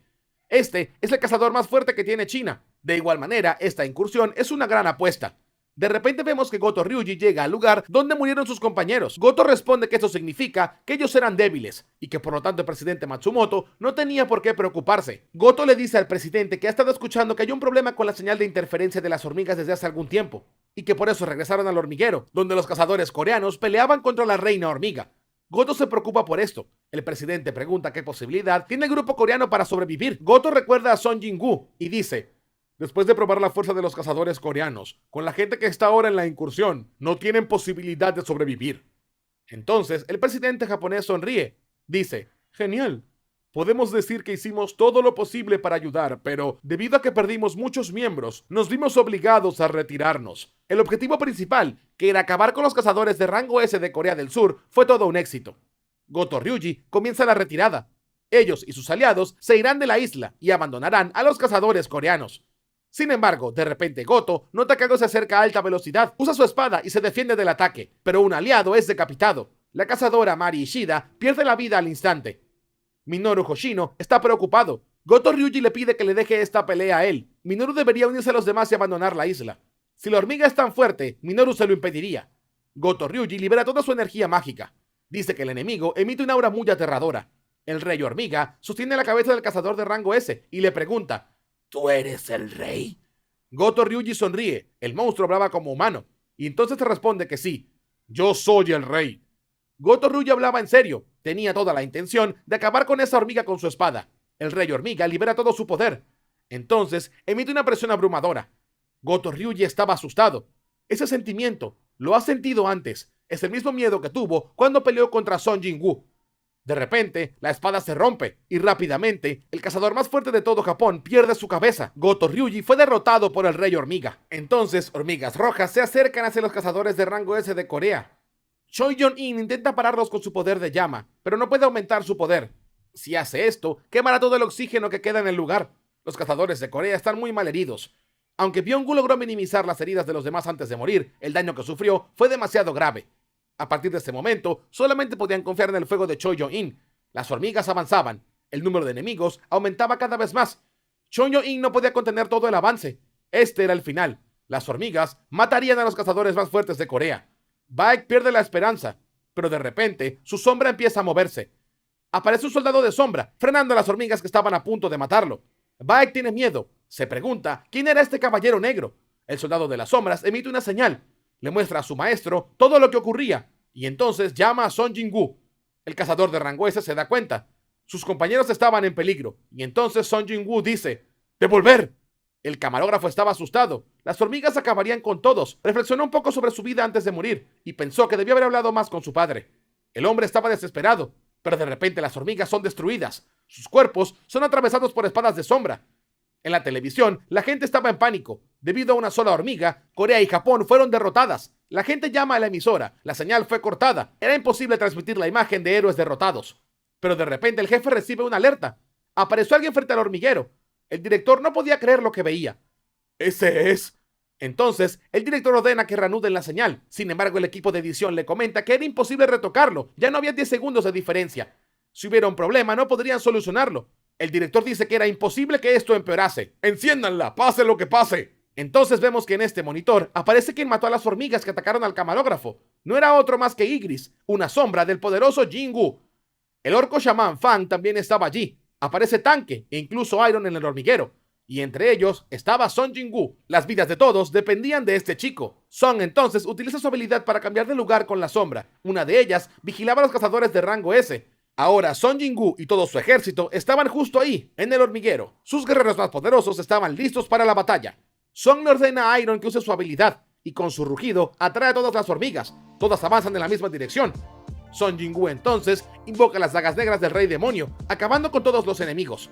Este es el cazador más fuerte que tiene China. De igual manera, esta incursión es una gran apuesta. De repente vemos que Goto Ryuji llega al lugar donde murieron sus compañeros. Goto responde que esto significa que ellos eran débiles y que por lo tanto el presidente Matsumoto no tenía por qué preocuparse. Goto le dice al presidente que ha estado escuchando que hay un problema con la señal de interferencia de las hormigas desde hace algún tiempo y que por eso regresaron al hormiguero, donde los cazadores coreanos peleaban contra la reina hormiga. Goto se preocupa por esto. El presidente pregunta qué posibilidad tiene el grupo coreano para sobrevivir. Goto recuerda a Son Jin-woo y dice: «Después de probar la fuerza de los cazadores coreanos, con la gente que está ahora en la incursión, no tienen posibilidad de sobrevivir». Entonces, el presidente japonés sonríe. Dice: «Genial. Podemos decir que hicimos todo lo posible para ayudar, pero debido a que perdimos muchos miembros, nos vimos obligados a retirarnos. El objetivo principal, que era acabar con los cazadores de rango S de Corea del Sur, fue todo un éxito». Goto Ryuji comienza la retirada. Ellos y sus aliados se irán de la isla y abandonarán a los cazadores coreanos. Sin embargo, de repente Goto nota que algo se acerca a alta velocidad, usa su espada y se defiende del ataque, pero un aliado es decapitado. La cazadora Mari Ishida pierde la vida al instante. Minoru Hoshino está preocupado. Goto Ryuji le pide que le deje esta pelea a él. Minoru debería unirse a los demás y abandonar la isla. Si la hormiga es tan fuerte, Minoru se lo impediría. Goto Ryuji libera toda su energía mágica. Dice que el enemigo emite una aura muy aterradora. El rey hormiga sostiene la cabeza del cazador de rango S y le pregunta: ¿tú eres el rey? Goto Ryuji sonríe. El monstruo hablaba como humano. Y entonces te responde que sí. Yo soy el rey. Goto Ryuji hablaba en serio. Tenía toda la intención de acabar con esa hormiga con su espada. El rey hormiga libera todo su poder. Entonces emite una presión abrumadora. Goto Ryuji estaba asustado. Ese sentimiento lo ha sentido antes. Es el mismo miedo que tuvo cuando peleó contra Son Jin-woo. De repente, la espada se rompe y rápidamente, el cazador más fuerte de todo Japón pierde su cabeza. Goto Ryuji fue derrotado por el Rey Hormiga. Entonces, hormigas rojas se acercan hacia los cazadores de rango S de Corea. Choi Yong-in intenta pararlos con su poder de llama, pero no puede aumentar su poder. Si hace esto, quemará todo el oxígeno que queda en el lugar. Los cazadores de Corea están muy mal heridos. Aunque Byung-gu logró minimizar las heridas de los demás antes de morir, el daño que sufrió fue demasiado grave. A partir de este momento, solamente podían confiar en el fuego de Choi Yong-in. Las hormigas avanzaban. El número de enemigos aumentaba cada vez más. Choi Yong-in no podía contener todo el avance. Este era el final. Las hormigas matarían a los cazadores más fuertes de Corea. Baek pierde la esperanza, pero de repente su sombra empieza a moverse. Aparece un soldado de sombra, frenando a las hormigas que estaban a punto de matarlo. Baek tiene miedo. Se pregunta quién era este caballero negro. El soldado de las sombras emite una señal. Le muestra a su maestro todo lo que ocurría, y entonces llama a Son Jin-woo. El cazador de rango S se da cuenta. Sus compañeros estaban en peligro, y entonces Son Jin-woo dice: ¡devolver! El camarógrafo estaba asustado. Las hormigas acabarían con todos. Reflexionó un poco sobre su vida antes de morir, y pensó que debió haber hablado más con su padre. El hombre estaba desesperado, pero de repente las hormigas son destruidas. Sus cuerpos son atravesados por espadas de sombra. En la televisión, la gente estaba en pánico. Debido a una sola hormiga, Corea y Japón fueron derrotadas. La gente llama a la emisora. La señal fue cortada. Era imposible transmitir la imagen de héroes derrotados. Pero de repente el jefe recibe una alerta. Apareció alguien frente al hormiguero. El director no podía creer lo que veía. ¡Ese es! Entonces, el director ordena que reanuden la señal. Sin embargo, el equipo de edición le comenta que era imposible retocarlo. Ya no había 10 segundos de diferencia. Si hubiera un problema, no podrían solucionarlo. El director dice que era imposible que esto empeorase. ¡Enciéndanla! ¡Pase lo que pase! Entonces vemos que en este monitor aparece quien mató a las hormigas que atacaron al camarógrafo. No era otro más que Ygritte, una sombra del poderoso Jin-woo. El orco chamán Fang también estaba allí. Aparece Tanque e incluso Iron en el hormiguero. Y entre ellos estaba Son Jin-woo. Las vidas de todos dependían de este chico. Son entonces utiliza su habilidad para cambiar de lugar con la sombra. Una de ellas vigilaba a los cazadores de rango S. Ahora Son Jin-woo y todo su ejército estaban justo ahí, en el hormiguero. Sus guerreros más poderosos estaban listos para la batalla. Son le ordena a Iron que use su habilidad, y con su rugido atrae a todas las hormigas. Todas avanzan en la misma dirección. Son Jin-woo entonces invoca las dagas negras del Rey Demonio, acabando con todos los enemigos.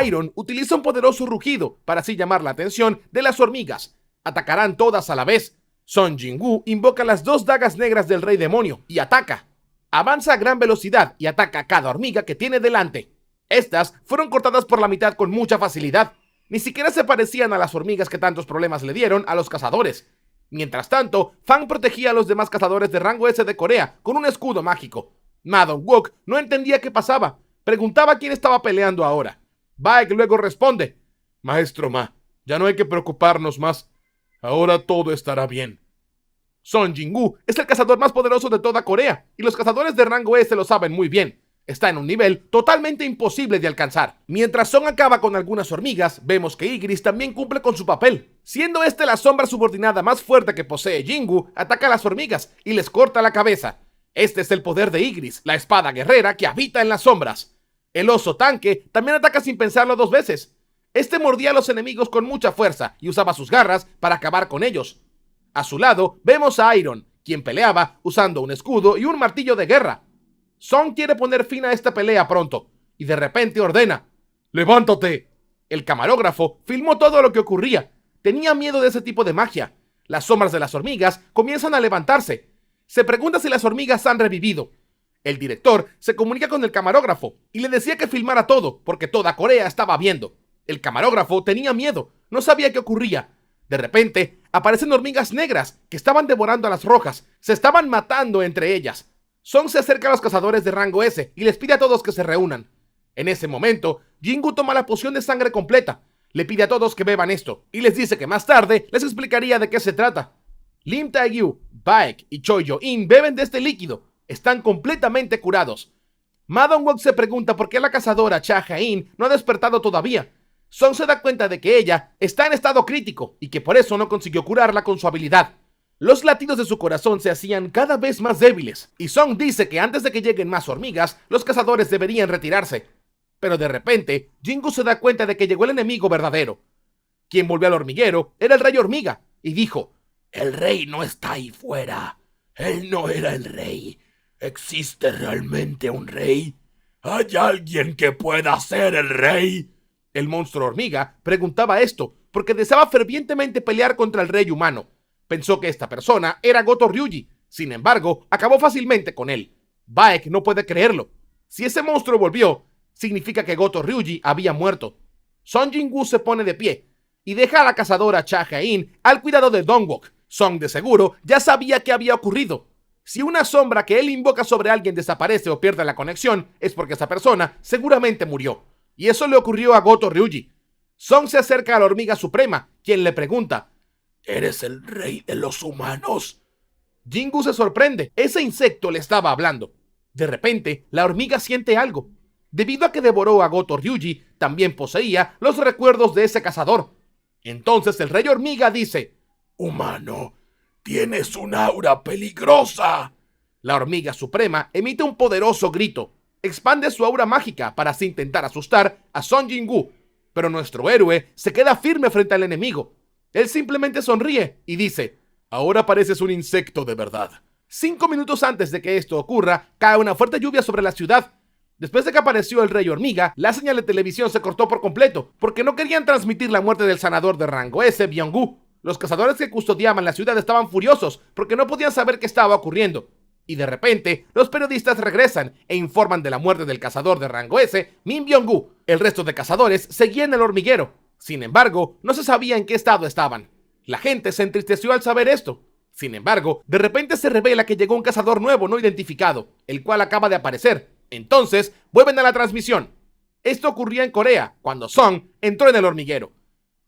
Iron utiliza un poderoso rugido para así llamar la atención de las hormigas. Atacarán todas a la vez. Son Jin-woo invoca las dos dagas negras del Rey Demonio y ataca. Avanza a gran velocidad y ataca a cada hormiga que tiene delante. Estas fueron cortadas por la mitad con mucha facilidad. Ni siquiera se parecían a las hormigas que tantos problemas le dieron a los cazadores. Mientras tanto, Fang protegía a los demás cazadores de rango S de Corea con un escudo mágico. Ma Dong-wook no entendía qué pasaba. Preguntaba quién estaba peleando ahora. Baek luego responde: Maestro Ma, ya no hay que preocuparnos más. Ahora todo estará bien. Son Jin-woo es el cazador más poderoso de toda Corea, y los cazadores de rango S lo saben muy bien. Está en un nivel totalmente imposible de alcanzar. Mientras Son acaba con algunas hormigas, vemos que Ygritte también cumple con su papel. Siendo este la sombra subordinada más fuerte que posee Jin-woo, ataca a las hormigas y les corta la cabeza. Este es el poder de Ygritte, la espada guerrera que habita en las sombras. El oso Tanque también ataca sin pensarlo dos veces. Este mordía a los enemigos con mucha fuerza y usaba sus garras para acabar con ellos. A su lado vemos a Iron, quien peleaba usando un escudo y un martillo de guerra. Son quiere poner fin a esta pelea pronto, y de repente ordena: ¡levántate! El camarógrafo filmó todo lo que ocurría. Tenía miedo de ese tipo de magia. Las sombras de las hormigas comienzan a levantarse. Se pregunta si las hormigas han revivido. El director se comunica con el camarógrafo y le decía que filmara todo, porque toda Corea estaba viendo. El camarógrafo tenía miedo, no sabía qué ocurría. De repente, aparecen hormigas negras que estaban devorando a las rojas. Se estaban matando entre ellas. Son se acerca a los cazadores de rango S y les pide a todos que se reúnan. En ese momento, Jin-woo toma la poción de sangre completa. Le pide a todos que beban esto y les dice que más tarde les explicaría de qué se trata. Lim Tae-gyu, Baek y Choi Yo-in beben de este líquido. Están completamente curados. Ma Dong-wook se pregunta por qué la cazadora Cha Jae-in no ha despertado todavía. Son se da cuenta de que ella está en estado crítico y que por eso no consiguió curarla con su habilidad. Los latidos de su corazón se hacían cada vez más débiles, y Song dice que antes de que lleguen más hormigas, los cazadores deberían retirarse. Pero de repente, Jin-woo se da cuenta de que llegó el enemigo verdadero. Quien volvió al hormiguero era el Rey Hormiga, y dijo: El rey no está ahí fuera. Él no era el rey. ¿Existe realmente un rey? ¿Hay alguien que pueda ser el rey? El monstruo hormiga preguntaba esto porque deseaba fervientemente pelear contra el rey humano. Pensó que esta persona era Goto Ryuji. Sin embargo, acabó fácilmente con él. Baek no puede creerlo. Si ese monstruo volvió, significa que Goto Ryuji había muerto. Son Jinwoo se pone de pie y deja a la cazadora Cha Hae-in al cuidado de Dongwook. Song de seguro ya sabía qué había ocurrido. Si una sombra que él invoca sobre alguien desaparece o pierde la conexión, es porque esa persona seguramente murió. Y eso le ocurrió a Goto Ryuji. Song se acerca a la hormiga suprema, quien le pregunta: ¿Eres el rey de los humanos? Jinwoo se sorprende. Ese insecto le estaba hablando. De repente, la hormiga siente algo. Debido a que devoró a Goto Ryuji, también poseía los recuerdos de ese cazador. Entonces el rey hormiga dice: Humano, tienes un aura peligrosa. La hormiga suprema emite un poderoso grito. Expande su aura mágica para así intentar asustar a Son Jinwoo. Pero nuestro héroe se queda firme frente al enemigo. Él simplemente sonríe y dice: ahora pareces un insecto de verdad. 5 minutos antes de que esto ocurra, cae una fuerte lluvia sobre la ciudad. Después de que apareció el rey hormiga, la señal de televisión se cortó por completo, porque no querían transmitir la muerte del sanador de rango S, Byung-gu. Los cazadores que custodiaban la ciudad estaban furiosos, porque no podían saber qué estaba ocurriendo. Y de repente, los periodistas regresan e informan de la muerte del cazador de rango S, Min Byung-gu. El resto de cazadores seguían el hormiguero. Sin embargo, no se sabía en qué estado estaban. La gente se entristeció al saber esto. Sin embargo, de repente se revela que llegó un cazador nuevo no identificado, el cual acaba de aparecer. Entonces, vuelven a la transmisión. Esto ocurría en Corea, cuando Song entró en el hormiguero.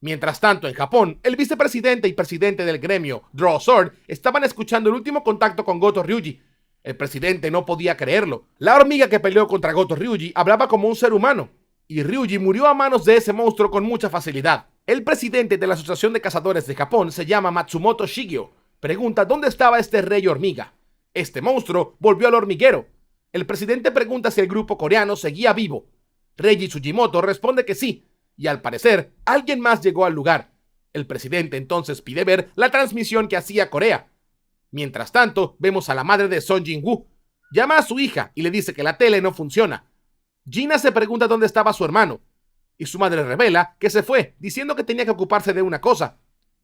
Mientras tanto, en Japón, el vicepresidente y presidente del gremio, Draw Sword, estaban escuchando el último contacto con Goto Ryuji. El presidente no podía creerlo. La hormiga que peleó contra Goto Ryuji hablaba como un ser humano, y Ryuji murió a manos de ese monstruo con mucha facilidad. El presidente de la Asociación de Cazadores de Japón se llama Matsumoto Shigeo. Pregunta dónde estaba este rey hormiga. Este monstruo volvió al hormiguero. El presidente pregunta si el grupo coreano seguía vivo. Reiji Tsujimoto responde que sí, y al parecer, alguien más llegó al lugar. El presidente entonces pide ver la transmisión que hacía Corea. Mientras tanto, vemos a la madre de Son Jinwoo. Llama a su hija y le dice que la tele no funciona. Gina se pregunta dónde estaba su hermano, y su madre revela que se fue, diciendo que tenía que ocuparse de una cosa.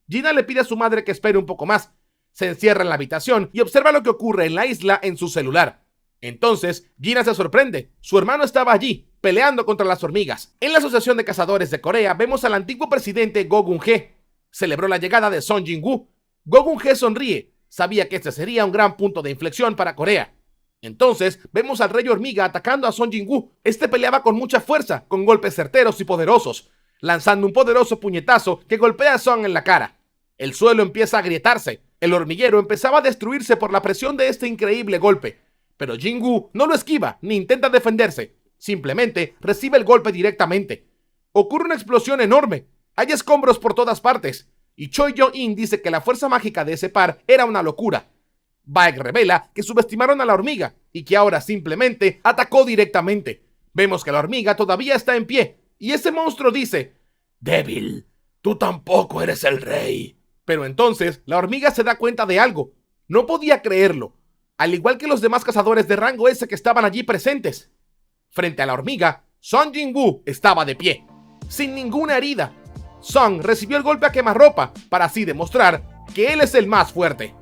Gina le pide a su madre que espere un poco más. Se encierra en la habitación y observa lo que ocurre en la isla en su celular. Entonces, Gina se sorprende. Su hermano estaba allí, peleando contra las hormigas. En la Asociación de Cazadores de Corea vemos al antiguo presidente Go Gun-hee. Celebró la llegada de Son Jinwoo. Go Gun-hee sonríe. Sabía que este sería un gran punto de inflexión para Corea. Entonces, vemos al rey hormiga atacando a Son Jinwoo. Este peleaba con mucha fuerza, con golpes certeros y poderosos, lanzando un poderoso puñetazo que golpea a Son en la cara. El suelo empieza a agrietarse. El hormiguero empezaba a destruirse por la presión de este increíble golpe. Pero Jinwoo no lo esquiva ni intenta defenderse. Simplemente recibe el golpe directamente. Ocurre una explosión enorme. Hay escombros por todas partes. Y Choi Yo-in dice que la fuerza mágica de ese par era una locura. Baek revela que subestimaron a la hormiga y que ahora simplemente atacó directamente. Vemos que la hormiga todavía está en pie. Y ese monstruo dice: débil, tú tampoco eres el rey. Pero entonces la hormiga se da cuenta de algo. No podía creerlo. Al igual que los demás cazadores de rango S que estaban allí presentes. Frente a la hormiga, Son Jinwoo estaba de pie, sin ninguna herida. Son recibió el golpe a quemarropa para así demostrar que él es el más fuerte.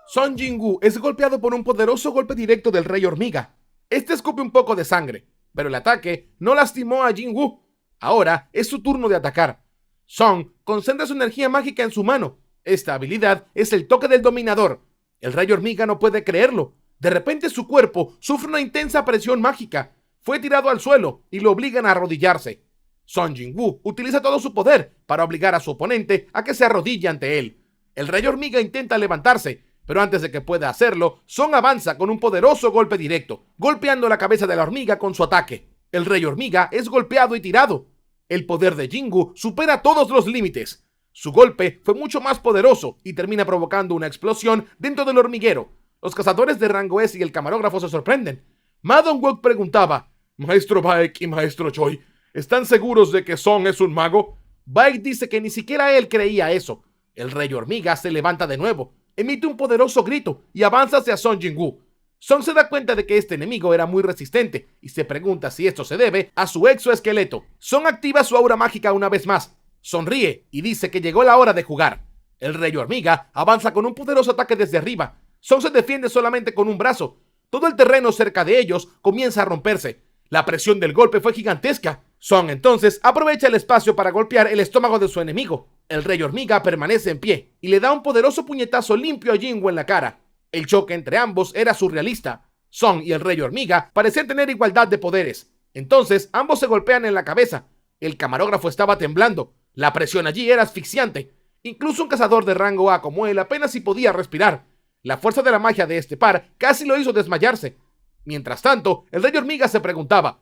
Son Jinwoo es golpeado por un poderoso golpe directo del rey hormiga. Este escupe un poco de sangre, pero el ataque no lastimó a Jinwoo. Ahora es su turno de atacar. Son concentra su energía mágica en su mano. Esta habilidad es el toque del dominador. El rey hormiga no puede creerlo. De repente su cuerpo sufre una intensa presión mágica. Fue tirado al suelo y lo obligan a arrodillarse. Son Jinwoo utiliza todo su poder para obligar a su oponente a que se arrodille ante él. El rey hormiga intenta levantarse, pero antes de que pueda hacerlo, Son avanza con un poderoso golpe directo, golpeando la cabeza de la hormiga con su ataque. El rey hormiga es golpeado y tirado. El poder de Jinwoo supera todos los límites. Su golpe fue mucho más poderoso y termina provocando una explosión dentro del hormiguero. Los cazadores de rango S y el camarógrafo se sorprenden. Ma Dong-wook preguntaba: Maestro Baek y Maestro Choi, ¿están seguros de que Son es un mago? Baek dice que ni siquiera él creía eso. El rey hormiga se levanta de nuevo, emite un poderoso grito y avanza hacia Son Jinwoo. Song se da cuenta de que este enemigo era muy resistente y se pregunta si esto se debe a su exoesqueleto. Song activa su aura mágica una vez más, sonríe y dice que llegó la hora de jugar. El Rey Hormiga avanza con un poderoso ataque desde arriba. Song se defiende solamente con un brazo. Todo el terreno cerca de ellos comienza a romperse. La presión del golpe fue gigantesca. Song entonces aprovecha el espacio para golpear el estómago de su enemigo. El Rey Hormiga permanece en pie y le da un poderoso puñetazo limpio a Jinwoo en la cara. El choque entre ambos era surrealista. Song y el Rey Hormiga parecían tener igualdad de poderes. Entonces ambos se golpean en la cabeza. El camarógrafo estaba temblando. La presión allí era asfixiante. Incluso un cazador de rango A como él apenas si podía respirar. La fuerza de la magia de este par casi lo hizo desmayarse. Mientras tanto, el Rey Hormiga se preguntaba: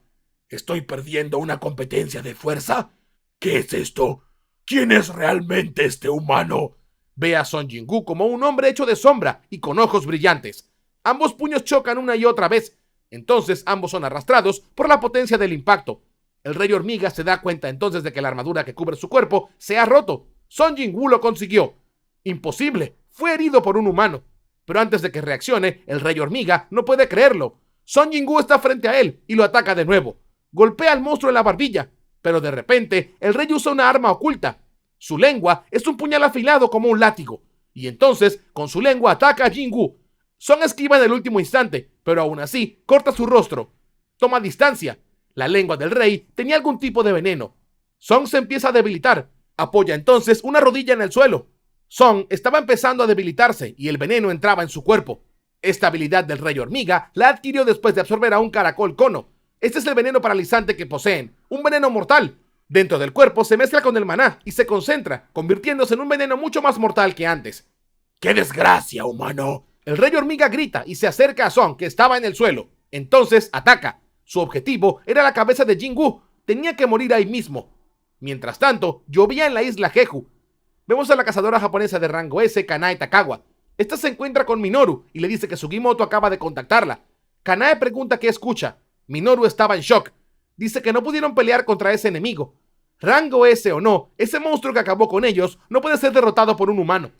¿estoy perdiendo una competencia de fuerza? ¿Qué es esto? ¿Quién es realmente este humano? Ve a Song Jinwoo como un hombre hecho de sombra y con ojos brillantes. Ambos puños chocan una y otra vez. Entonces ambos son arrastrados por la potencia del impacto. El Rey Hormiga se da cuenta entonces de que la armadura que cubre su cuerpo se ha roto. Song Jinwoo lo consiguió. Imposible, fue herido por un humano. Pero antes de que reaccione, el Rey Hormiga no puede creerlo. Song Jinwoo está frente a él y lo ataca de nuevo. Golpea al monstruo en la barbilla, pero de repente el rey usa una arma oculta. Su lengua es un puñal afilado como un látigo, y entonces con su lengua ataca a Jinwoo. Song esquiva en el último instante, pero aún así corta su rostro. Toma distancia. La lengua del rey tenía algún tipo de veneno. Song se empieza a debilitar. Apoya entonces una rodilla en el suelo. Song estaba empezando a debilitarse y el veneno entraba en su cuerpo. Esta habilidad del Rey Hormiga la adquirió después de absorber a un caracol cono. Este es el veneno paralizante que poseen, un veneno mortal. Dentro del cuerpo se mezcla con el maná y se concentra, convirtiéndose en un veneno mucho más mortal que antes. ¡Qué desgracia, humano! El Rey Hormiga grita y se acerca a Song, que estaba en el suelo. Entonces ataca. Su objetivo era la cabeza de Jinwoo. Tenía que morir ahí mismo. Mientras tanto, llovía en la isla Jeju. Vemos a la cazadora japonesa de rango S, Kanae Takawa. Esta se encuentra con Minoru y le dice que Sugimoto acaba de contactarla. Kanae pregunta qué escucha. Minoru estaba en shock. Dice que no pudieron pelear contra ese enemigo. Rango S o no, ese monstruo que acabó con ellos no puede ser derrotado por un humano.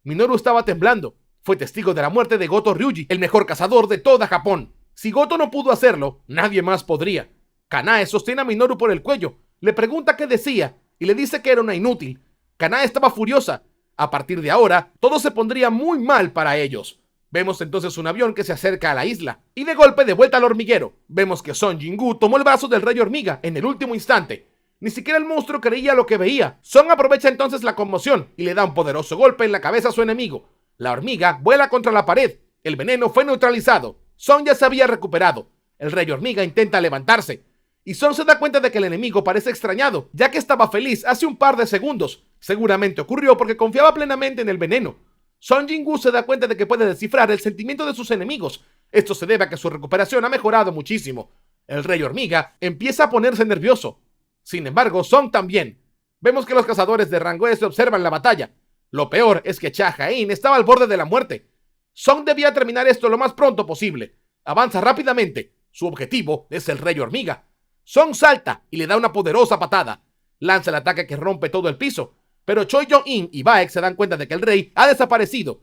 Minoru estaba temblando. Fue testigo de la muerte de Goto Ryuji, el mejor cazador de toda Japón. Si Goto no pudo hacerlo, nadie más podría. Kanae sostiene a Minoru por el cuello. Le pregunta qué decía y le dice que era una inútil. Kanae estaba furiosa. A partir de ahora, todo se pondría muy mal para ellos. Vemos entonces un avión que se acerca a la isla. Y de golpe, de vuelta al hormiguero, vemos que Song Jinwoo tomó el brazo del Rey Hormiga en el último instante. Ni siquiera el monstruo creía lo que veía. Song aprovecha entonces la conmoción y le da un poderoso golpe en la cabeza a su enemigo. La hormiga vuela contra la pared. El veneno fue neutralizado. Song ya se había recuperado. El Rey Hormiga intenta levantarse. Y Song se da cuenta de que el enemigo parece extrañado, ya que estaba feliz hace un par de segundos. Seguramente ocurrió porque confiaba plenamente en el veneno. Song Jinwoo se da cuenta de que puede descifrar el sentimiento de sus enemigos. Esto se debe a que su recuperación ha mejorado muchísimo. El Rey Hormiga empieza a ponerse nervioso. Sin embargo, Song también. Vemos que los cazadores de rango S observan la batalla. Lo peor es que Cha Ha-in estaba al borde de la muerte. Song debía terminar esto lo más pronto posible. Avanza rápidamente. Su objetivo es el Rey Hormiga. Song salta y le da una poderosa patada. Lanza el ataque que rompe todo el piso. Pero Choi Jong-in y Baek se dan cuenta de que el rey ha desaparecido.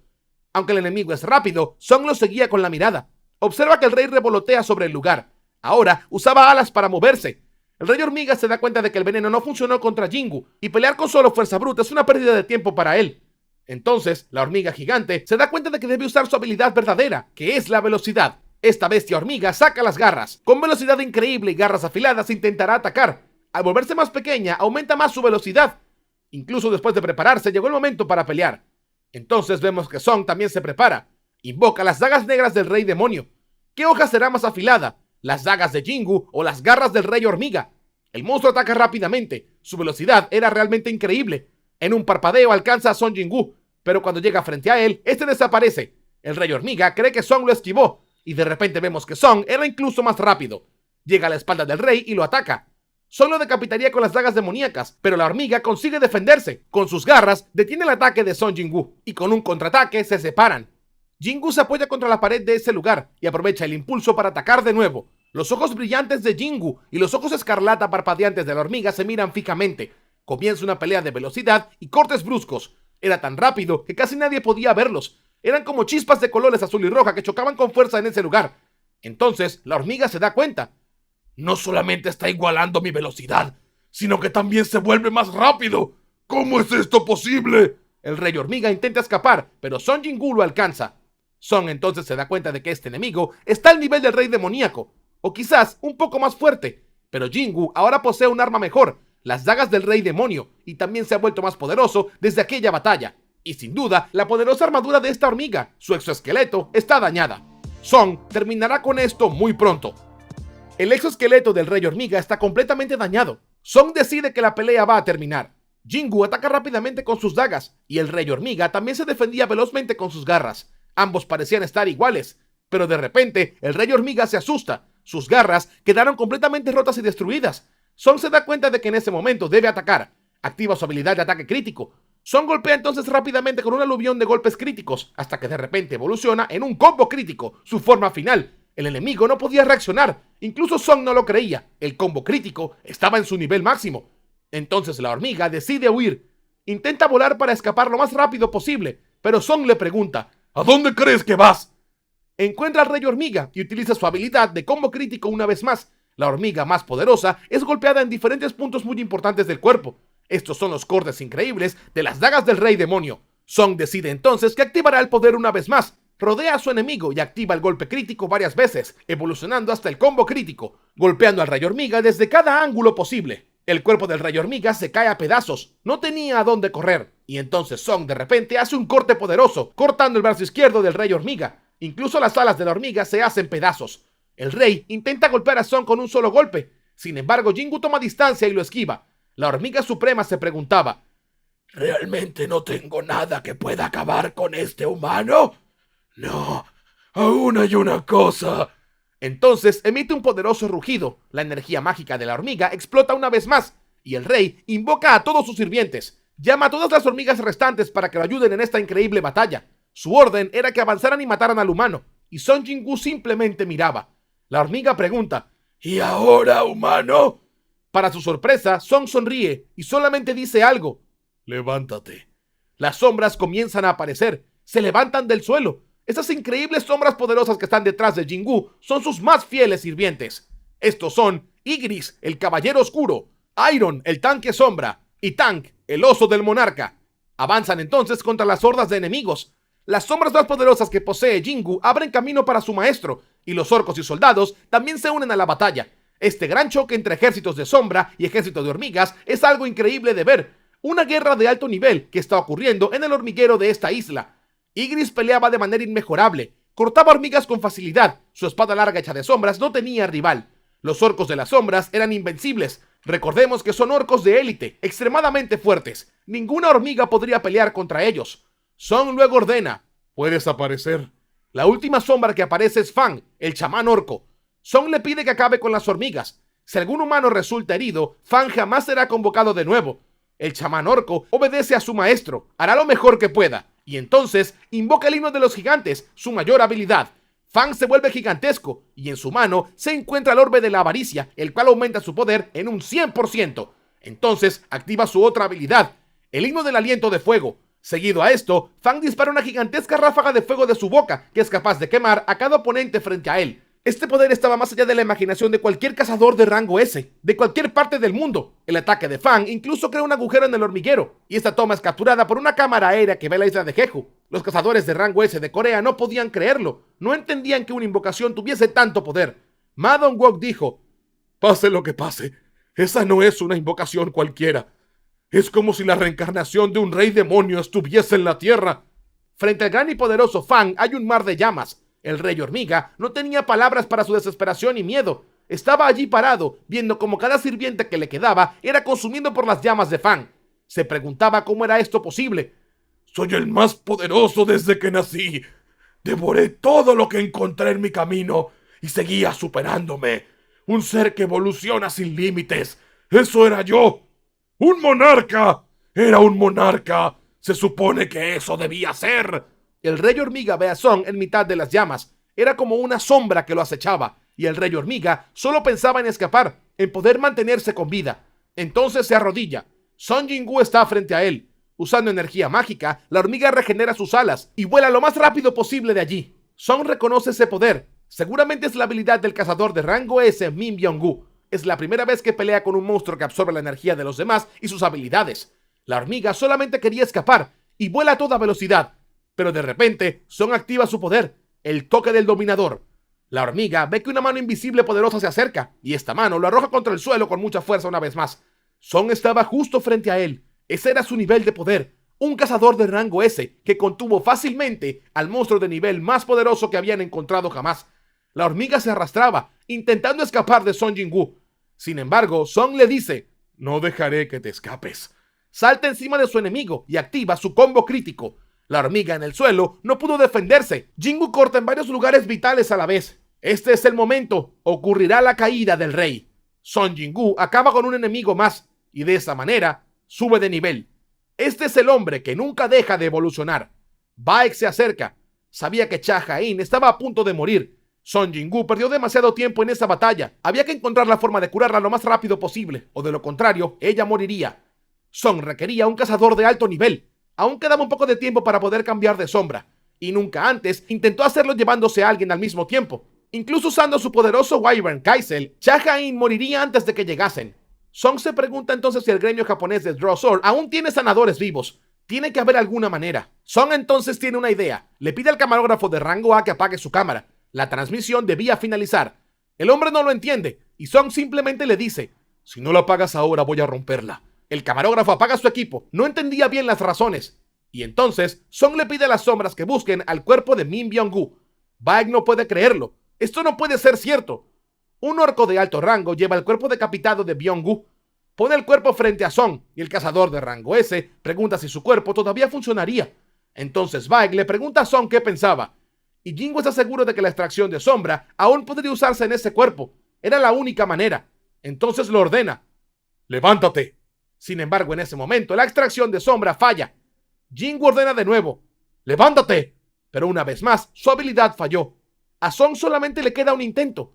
Aunque el enemigo es rápido, Song lo seguía con la mirada. Observa que el rey revolotea sobre el lugar. Ahora usaba alas para moverse. El Rey Hormiga se da cuenta de que el veneno no funcionó contra Jinwoo y pelear con solo fuerza bruta es una pérdida de tiempo para él. Entonces, la hormiga gigante se da cuenta de que debe usar su habilidad verdadera, que es la velocidad. Esta bestia hormiga saca las garras. Con velocidad increíble y garras afiladas intentará atacar. Al volverse más pequeña, aumenta más su velocidad. Incluso después de prepararse, llegó el momento para pelear. Entonces vemos que Song también se prepara. Invoca las dagas negras del Rey Demonio. ¿Qué hoja será más afilada? ¿Las dagas de Jinwoo o las garras del Rey Hormiga? El monstruo ataca rápidamente. Su velocidad era realmente increíble. En un parpadeo alcanza a Song Jinwoo, pero cuando llega frente a él, este desaparece. El Rey Hormiga cree que Song lo esquivó, y de repente vemos que Song era incluso más rápido. Llega a la espalda del rey y lo ataca. Song lo decapitaría con las dagas demoníacas, pero la hormiga consigue defenderse. Con sus garras, detiene el ataque de Song Jinwoo, y con un contraataque se separan. Jinwoo se apoya contra la pared de ese lugar y aprovecha el impulso para atacar de nuevo. Los ojos brillantes de Jinwoo y los ojos escarlata parpadeantes de la hormiga se miran fijamente. Comienza una pelea de velocidad y cortes bruscos. Era tan rápido que casi nadie podía verlos. Eran como chispas de colores azul y roja que chocaban con fuerza en ese lugar. Entonces, la hormiga se da cuenta. No solamente está igualando mi velocidad, sino que también se vuelve más rápido. ¿Cómo es esto posible? El rey hormiga intenta escapar, pero Son Jingu lo alcanza. Son entonces se da cuenta de que este enemigo está al nivel del rey demoníaco, o quizás un poco más fuerte. Pero Jingu ahora posee un arma mejor, las dagas del rey demonio, y también se ha vuelto más poderoso desde aquella batalla. Y sin duda, la poderosa armadura de esta hormiga, su exoesqueleto, está dañada. Son terminará con esto muy pronto. El exoesqueleto del rey hormiga está completamente dañado. Son decide que la pelea va a terminar. Jingu ataca rápidamente con sus dagas, y el rey hormiga también se defendía velozmente con sus garras. Ambos parecían estar iguales, pero de repente el rey hormiga se asusta. Sus garras quedaron completamente rotas y destruidas. Son se da cuenta de que en ese momento debe atacar. Activa su habilidad de ataque crítico. Son golpea entonces rápidamente con un aluvión de golpes críticos, hasta que de repente evoluciona en un combo crítico, su forma final. El enemigo no podía reaccionar, incluso Son no lo creía. El combo crítico estaba en su nivel máximo. Entonces la hormiga decide huir. Intenta volar para escapar lo más rápido posible, pero Son le pregunta: ¿a dónde crees que vas? Encuentra al rey hormiga y utiliza su habilidad de combo crítico una vez más. La hormiga más poderosa es golpeada en diferentes puntos muy importantes del cuerpo. Estos son los cortes increíbles de las dagas del rey demonio. Son decide entonces que activará el poder una vez más. Rodea a su enemigo y activa el golpe crítico varias veces, evolucionando hasta el combo crítico, golpeando al rey hormiga desde cada ángulo posible. El cuerpo del rey hormiga se cae a pedazos, no tenía a dónde correr, y entonces Son de repente hace un corte poderoso, cortando el brazo izquierdo del rey hormiga. Incluso las alas de la hormiga se hacen pedazos. El rey intenta golpear a Son con un solo golpe, sin embargo Jingu toma distancia y lo esquiva. La hormiga suprema se preguntaba: ¿realmente no tengo nada que pueda acabar con este humano? No, aún hay una cosa. Entonces emite un poderoso rugido. La energía mágica de la hormiga explota una vez más, y el rey invoca a todos sus sirvientes. Llama a todas las hormigas restantes para que lo ayuden en esta increíble batalla. Su orden era que avanzaran y mataran al humano, y Son Jingu simplemente miraba. La hormiga pregunta: ¿y ahora, humano? Para su sorpresa, Son sonríe y solamente dice algo: levántate. Las sombras comienzan a aparecer, se levantan del suelo. Esas increíbles sombras poderosas que están detrás de Jingu son sus más fieles sirvientes. Estos son Igris, el caballero oscuro, Iron, el tanque sombra, y Tank, el oso del monarca. Avanzan entonces contra las hordas de enemigos. Las sombras más poderosas que posee Jingu abren camino para su maestro, y los orcos y soldados también se unen a la batalla. Este gran choque entre ejércitos de sombra y ejércitos de hormigas es algo increíble de ver. Una guerra de alto nivel que está ocurriendo en el hormiguero de esta isla. Igris peleaba de manera inmejorable, cortaba hormigas con facilidad, su espada larga hecha de sombras no tenía rival. Los orcos de las sombras eran invencibles. Recordemos que son orcos de élite, extremadamente fuertes. Ninguna hormiga podría pelear contra ellos. Son luego ordena: puedes aparecer. La última sombra que aparece es Fang, el chamán orco. Son le pide que acabe con las hormigas. Si algún humano resulta herido, Fang jamás será convocado de nuevo. El chamán orco obedece a su maestro, hará lo mejor que pueda, y entonces invoca el himno de los gigantes, su mayor habilidad. Fang se vuelve gigantesco, y en su mano se encuentra el orbe de la avaricia, el cual aumenta su poder en un 100%. Entonces activa su otra habilidad, el himno del aliento de fuego. Seguido a esto, Fang dispara una gigantesca ráfaga de fuego de su boca, que es capaz de quemar a cada oponente frente a él. Este poder estaba más allá de la imaginación de cualquier cazador de rango S, de cualquier parte del mundo. El ataque de Fang incluso crea un agujero en el hormiguero, y esta toma es capturada por una cámara aérea que ve la isla de Jeju. Los cazadores de rango S de Corea no podían creerlo, no entendían que una invocación tuviese tanto poder. Ma Dong-wook dijo: pase lo que pase, esa no es una invocación cualquiera. Es como si la reencarnación de un rey demonio estuviese en la tierra. Frente al gran y poderoso Fang hay un mar de llamas. El rey hormiga no tenía palabras para su desesperación y miedo. Estaba allí parado, viendo cómo cada sirviente que le quedaba era consumido por las llamas de Fang. Se preguntaba cómo era esto posible. Soy el más poderoso desde que nací. Devoré todo lo que encontré en mi camino y seguía superándome. Un ser que evoluciona sin límites. ¡Eso era yo! ¡Un monarca! ¡Era un monarca! Se supone que eso debía ser. El rey hormiga ve a Son en mitad de las llamas. Era como una sombra que lo acechaba, y el rey hormiga solo pensaba en escapar, en poder mantenerse con vida. Entonces se arrodilla. Son Jingu está frente a él. Usando energía mágica, la hormiga regenera sus alas y vuela lo más rápido posible de allí. Song reconoce ese poder. Seguramente es la habilidad del cazador de rango S, Min Byung-gu. Es la primera vez que pelea con un monstruo que absorbe la energía de los demás y sus habilidades. La hormiga solamente quería escapar y vuela a toda velocidad. Pero de repente, Song activa su poder, el toque del dominador. La hormiga ve que una mano invisible poderosa se acerca y esta mano lo arroja contra el suelo con mucha fuerza una vez más. Song estaba justo frente a él. Ese era su nivel de poder. Un cazador de rango S que contuvo fácilmente al monstruo de nivel más poderoso que habían encontrado jamás. La hormiga se arrastraba, intentando escapar de Song Jin-woo. Sin embargo, Song le dice: no dejaré que te escapes. Salta encima de su enemigo y activa su combo crítico. La hormiga en el suelo no pudo defenderse. Jin-woo corta en varios lugares vitales a la vez. Este es el momento. Ocurrirá la caída del rey. Song Jin-woo acaba con un enemigo más y de esa manera sube de nivel. Este es el hombre que nunca deja de evolucionar. Baek se acerca. Sabía que Cha Ha-in estaba a punto de morir. Song Jin-woo perdió demasiado tiempo en esa batalla. Había que encontrar la forma de curarla lo más rápido posible, o de lo contrario, ella moriría. Song requería un cazador de alto nivel. Aún quedaba un poco de tiempo para poder cambiar de sombra, y nunca antes intentó hacerlo llevándose a alguien al mismo tiempo. Incluso usando su poderoso Wyvern Kaisel, Cha Ha-in moriría antes de que llegasen. Song se pregunta entonces si el gremio japonés de Draw Sword aún tiene sanadores vivos. Tiene que haber alguna manera. Song entonces tiene una idea. Le pide al camarógrafo de rango A que apague su cámara. La transmisión debía finalizar. El hombre no lo entiende y Song simplemente le dice: si no la apagas ahora voy a romperla. El camarógrafo apaga su equipo. No entendía bien las razones. Y entonces Song le pide a las sombras que busquen al cuerpo de Min Byung-gu. Baek no puede creerlo. Esto no puede ser cierto. Un orco de alto rango lleva el cuerpo decapitado de Byung-gu. Pone el cuerpo frente a Song y el cazador de rango S pregunta si su cuerpo todavía funcionaría. Entonces Baek le pregunta a Song qué pensaba. Y Jin-woo está seguro de que la extracción de sombra aún podría usarse en ese cuerpo. Era la única manera. Entonces lo ordena: levántate. Sin embargo, en ese momento, la extracción de sombra falla. Jin-woo ordena de nuevo: levántate. Pero una vez más, su habilidad falló. A Song solamente le queda un intento.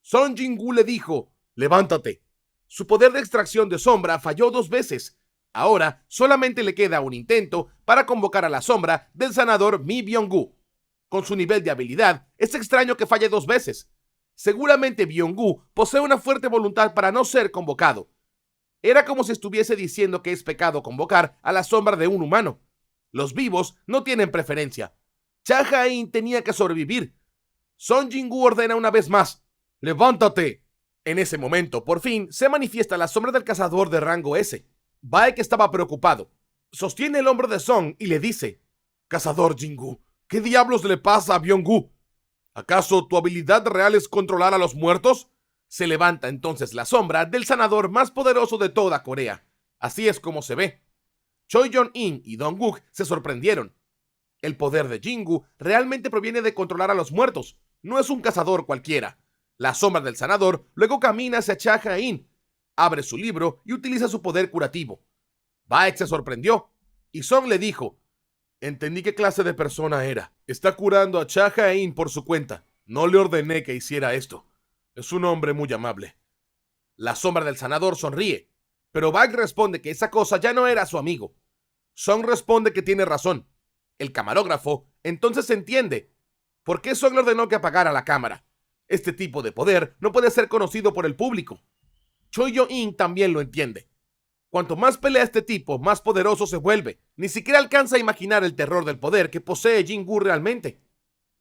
Song Jin-woo le dijo: levántate. Su poder de extracción de sombra falló 2 veces. Ahora solamente le queda un intento para convocar a la sombra del sanador Mi Byung-gu. Con su nivel de habilidad, es extraño que falle 2 veces. Seguramente Byung-gu posee una fuerte voluntad para no ser convocado. Era como si estuviese diciendo que es pecado convocar a la sombra de un humano. Los vivos no tienen preferencia. Cha Ha-in tenía que sobrevivir. Song Jin-woo ordena una vez más: levántate. En ese momento, por fin, se manifiesta la sombra del cazador de rango S. Baek estaba preocupado. Sostiene el hombro de Song y le dice: cazador Jin-woo, ¿qué diablos le pasa a Byung-gu? ¿Acaso tu habilidad real es controlar a los muertos? Se levanta entonces la sombra del sanador más poderoso de toda Corea. Así es como se ve. Choi Jong-in y Dong-wook se sorprendieron. El poder de Jin-woo realmente proviene de controlar a los muertos. No es un cazador cualquiera. La sombra del sanador luego camina hacia Cha Ha-in, abre su libro y utiliza su poder curativo. Baek se sorprendió y Song le dijo: entendí qué clase de persona era. Está curando a Cha Ha-in por su cuenta. No le ordené que hiciera esto. Es un hombre muy amable. La sombra del sanador sonríe, pero Baek responde que esa cosa ya no era su amigo. Song responde que tiene razón. El camarógrafo entonces entiende por qué Song le ordenó que apagara la cámara. Este tipo de poder no puede ser conocido por el público. Choi Jong-in también lo entiende. Cuanto más pelea este tipo, más poderoso se vuelve. Ni siquiera alcanza a imaginar el terror del poder que posee Jin-woo realmente.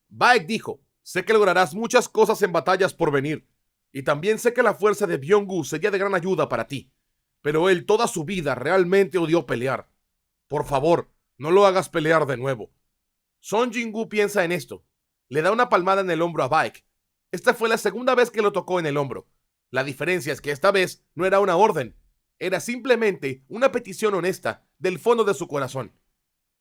Baek dijo: sé que lograrás muchas cosas en batallas por venir. Y también sé que la fuerza de Byung-gu sería de gran ayuda para ti. Pero él toda su vida realmente odió pelear. Por favor, no lo hagas pelear de nuevo. Song Jin-woo piensa en esto. Le da una palmada en el hombro a Baek. Esta fue la segunda vez que lo tocó en el hombro. La diferencia es que esta vez no era una orden. Era simplemente una petición honesta del fondo de su corazón.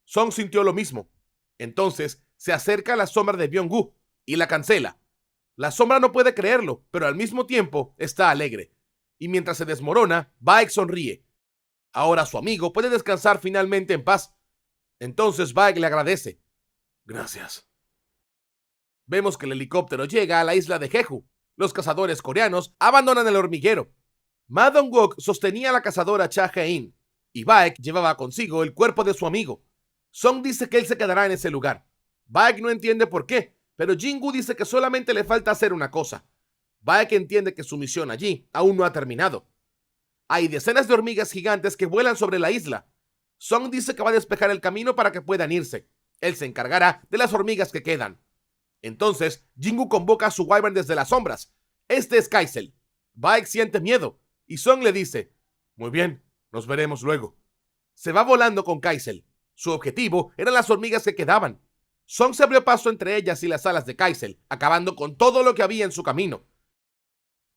Song sintió lo mismo. Entonces se acerca a la sombra de Byung-gu y la cancela. La sombra no puede creerlo, pero al mismo tiempo está alegre. Y mientras se desmorona, Baek sonríe. Ahora su amigo puede descansar finalmente en paz. Entonces Baek le agradece. Gracias. Vemos que el helicóptero llega a la isla de Jeju. Los cazadores coreanos abandonan el hormiguero. Ma Dong-wook sostenía a la cazadora Cha Ha-in. y Baek llevaba consigo el cuerpo de su amigo. Song dice que él se quedará en ese lugar. Baek no entiende por qué, pero Jingu dice que solamente le falta hacer una cosa. Baek entiende que su misión allí aún no ha terminado. Hay decenas de hormigas gigantes que vuelan sobre la isla. Song dice que va a despejar el camino para que puedan irse. Él se encargará de las hormigas que quedan. Entonces, Jingu convoca a su Wyvern desde las sombras. Este es Kaisel. Baek siente miedo y Song le dice: muy bien, nos veremos luego. Se va volando con Kaisel. Su objetivo eran las hormigas que quedaban. Song se abrió paso entre ellas y las alas de Kaisel, acabando con todo lo que había en su camino.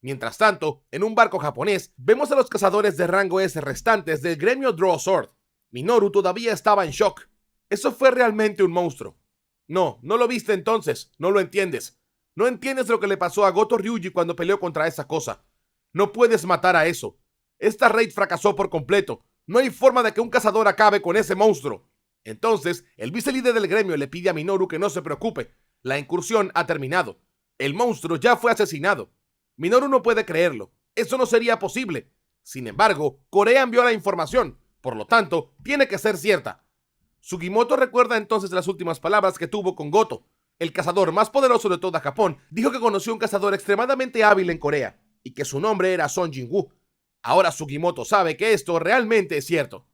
Mientras tanto, en un barco japonés, vemos a los cazadores de rango S restantes del gremio Draw Sword. Minoru todavía estaba en shock. Eso fue realmente un monstruo. No lo viste entonces, no lo entiendes. No entiendes lo que le pasó a Goto Ryuji cuando peleó contra esa cosa. No puedes matar a eso. Esta raid fracasó por completo. No hay forma de que un cazador acabe con ese monstruo. Entonces, el vicelíder del gremio le pide a Minoru que no se preocupe. La incursión ha terminado. El monstruo ya fue asesinado. Minoru no puede creerlo. Eso no sería posible. Sin embargo, Corea envió la información. Por lo tanto, tiene que ser cierta. Sugimoto recuerda entonces las últimas palabras que tuvo con Goto. El cazador más poderoso de toda Japón dijo que conoció un cazador extremadamente hábil en Corea y que su nombre era Son Jin-woo. Ahora Sugimoto sabe que esto realmente es cierto.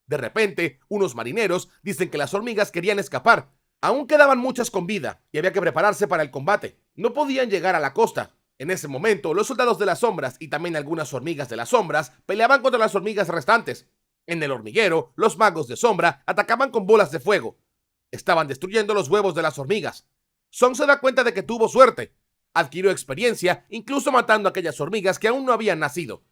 De repente, unos marineros dicen que las hormigas querían escapar. Aún quedaban muchas con vida y había que prepararse para el combate. No podían llegar a la costa. En ese momento, los soldados de las sombras y también algunas hormigas de las sombras peleaban contra las hormigas restantes. En el hormiguero, los magos de sombra atacaban con bolas de fuego. Estaban destruyendo los huevos de las hormigas. Song se da cuenta de que tuvo suerte. Adquirió experiencia, incluso matando a aquellas hormigas que aún no habían nacido.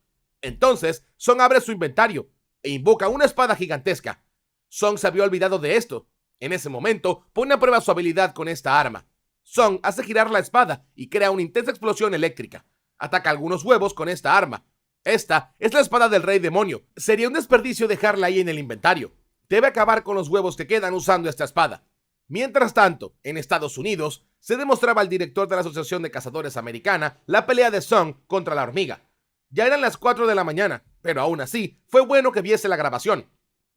Entonces, Song abre su inventario e invoca una espada gigantesca. Song se había olvidado de esto. En ese momento, pone a prueba su habilidad con esta arma. Song hace girar la espada y crea una intensa explosión eléctrica. Ataca algunos huevos con esta arma. Esta es la espada del rey demonio. Sería un desperdicio dejarla ahí en el inventario. Debe acabar con los huevos que quedan usando esta espada. Mientras tanto, en Estados Unidos, se demostraba al director de la Asociación de Cazadores Americana la pelea de Song contra la hormiga. Ya eran las 4 de la mañana, pero aún así, fue bueno que viese la grabación.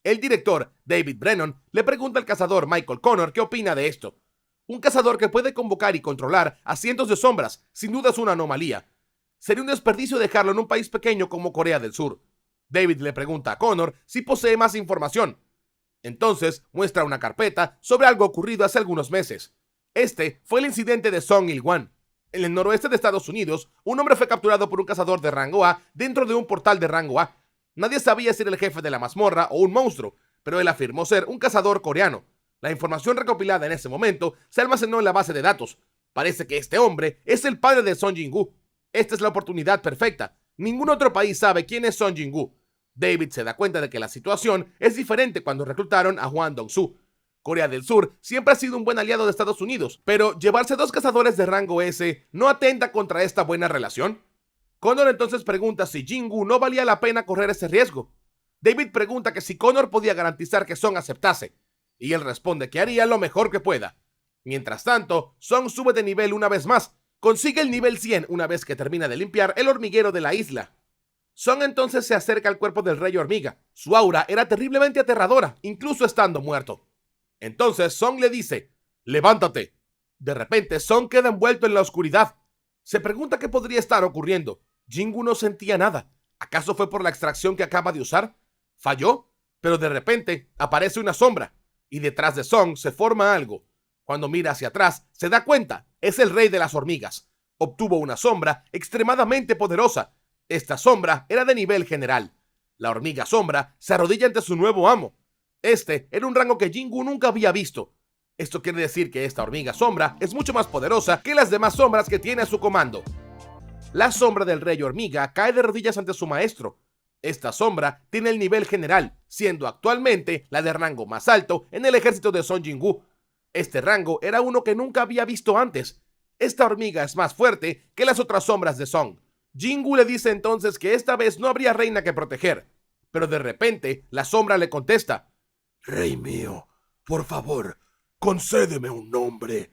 El director, David Brennan, le pregunta al cazador Michael Connor qué opina de esto. Un cazador que puede convocar y controlar a cientos de sombras, sin duda es una anomalía. Sería un desperdicio dejarlo en un país pequeño como Corea del Sur. David le pregunta a Connor si posee más información. Entonces muestra una carpeta sobre algo ocurrido hace algunos meses. Este fue el incidente de Song Il-wan. En el noroeste de Estados Unidos, un hombre fue capturado por un cazador de rango A dentro de un portal de rango A. Nadie sabía si era el jefe de la mazmorra o un monstruo, pero él afirmó ser un cazador coreano. La información recopilada en ese momento se almacenó en la base de datos. Parece que este hombre es el padre de Son Jin-woo. Esta es la oportunidad perfecta. Ningún otro país sabe quién es Son Jin-woo. David se da cuenta de que la situación es diferente cuando reclutaron a Hwang Dong-soo. Corea del Sur siempre ha sido un buen aliado de Estados Unidos, pero llevarse 2 cazadores de rango S no atenta contra esta buena relación. Connor entonces pregunta si Jin-woo no valía la pena correr ese riesgo. David pregunta que si Connor podía garantizar que Song aceptase, y él responde que haría lo mejor que pueda. Mientras tanto, Song sube de nivel una vez más. Consigue el nivel 100 una vez que termina de limpiar el hormiguero de la isla. Song entonces se acerca al cuerpo del rey hormiga. Su aura era terriblemente aterradora, incluso estando muerto. Entonces Song le dice: levántate. De repente Song queda envuelto en la oscuridad. Se pregunta qué podría estar ocurriendo. Jin-woo no sentía nada. ¿Acaso fue por la extracción que acaba de usar? ¿Falló? Pero de repente aparece una sombra y detrás de Song se forma algo. Cuando mira hacia atrás, se da cuenta, es el rey de las hormigas. Obtuvo una sombra extremadamente poderosa. Esta sombra era de nivel general. La hormiga sombra se arrodilla ante su nuevo amo. Este era un rango que Jin-woo nunca había visto. Esto quiere decir que esta hormiga sombra es mucho más poderosa que las demás sombras que tiene a su comando. La sombra del rey hormiga cae de rodillas ante su maestro. Esta sombra tiene el nivel general, siendo actualmente la de rango más alto en el ejército de Son Jin-woo. Este rango era uno que nunca había visto antes. Esta hormiga es más fuerte que las otras sombras de Song. Jin-woo le dice entonces que esta vez no habría reina que proteger. Pero de repente, la sombra le contesta: Rey mío, por favor, concédeme un nombre.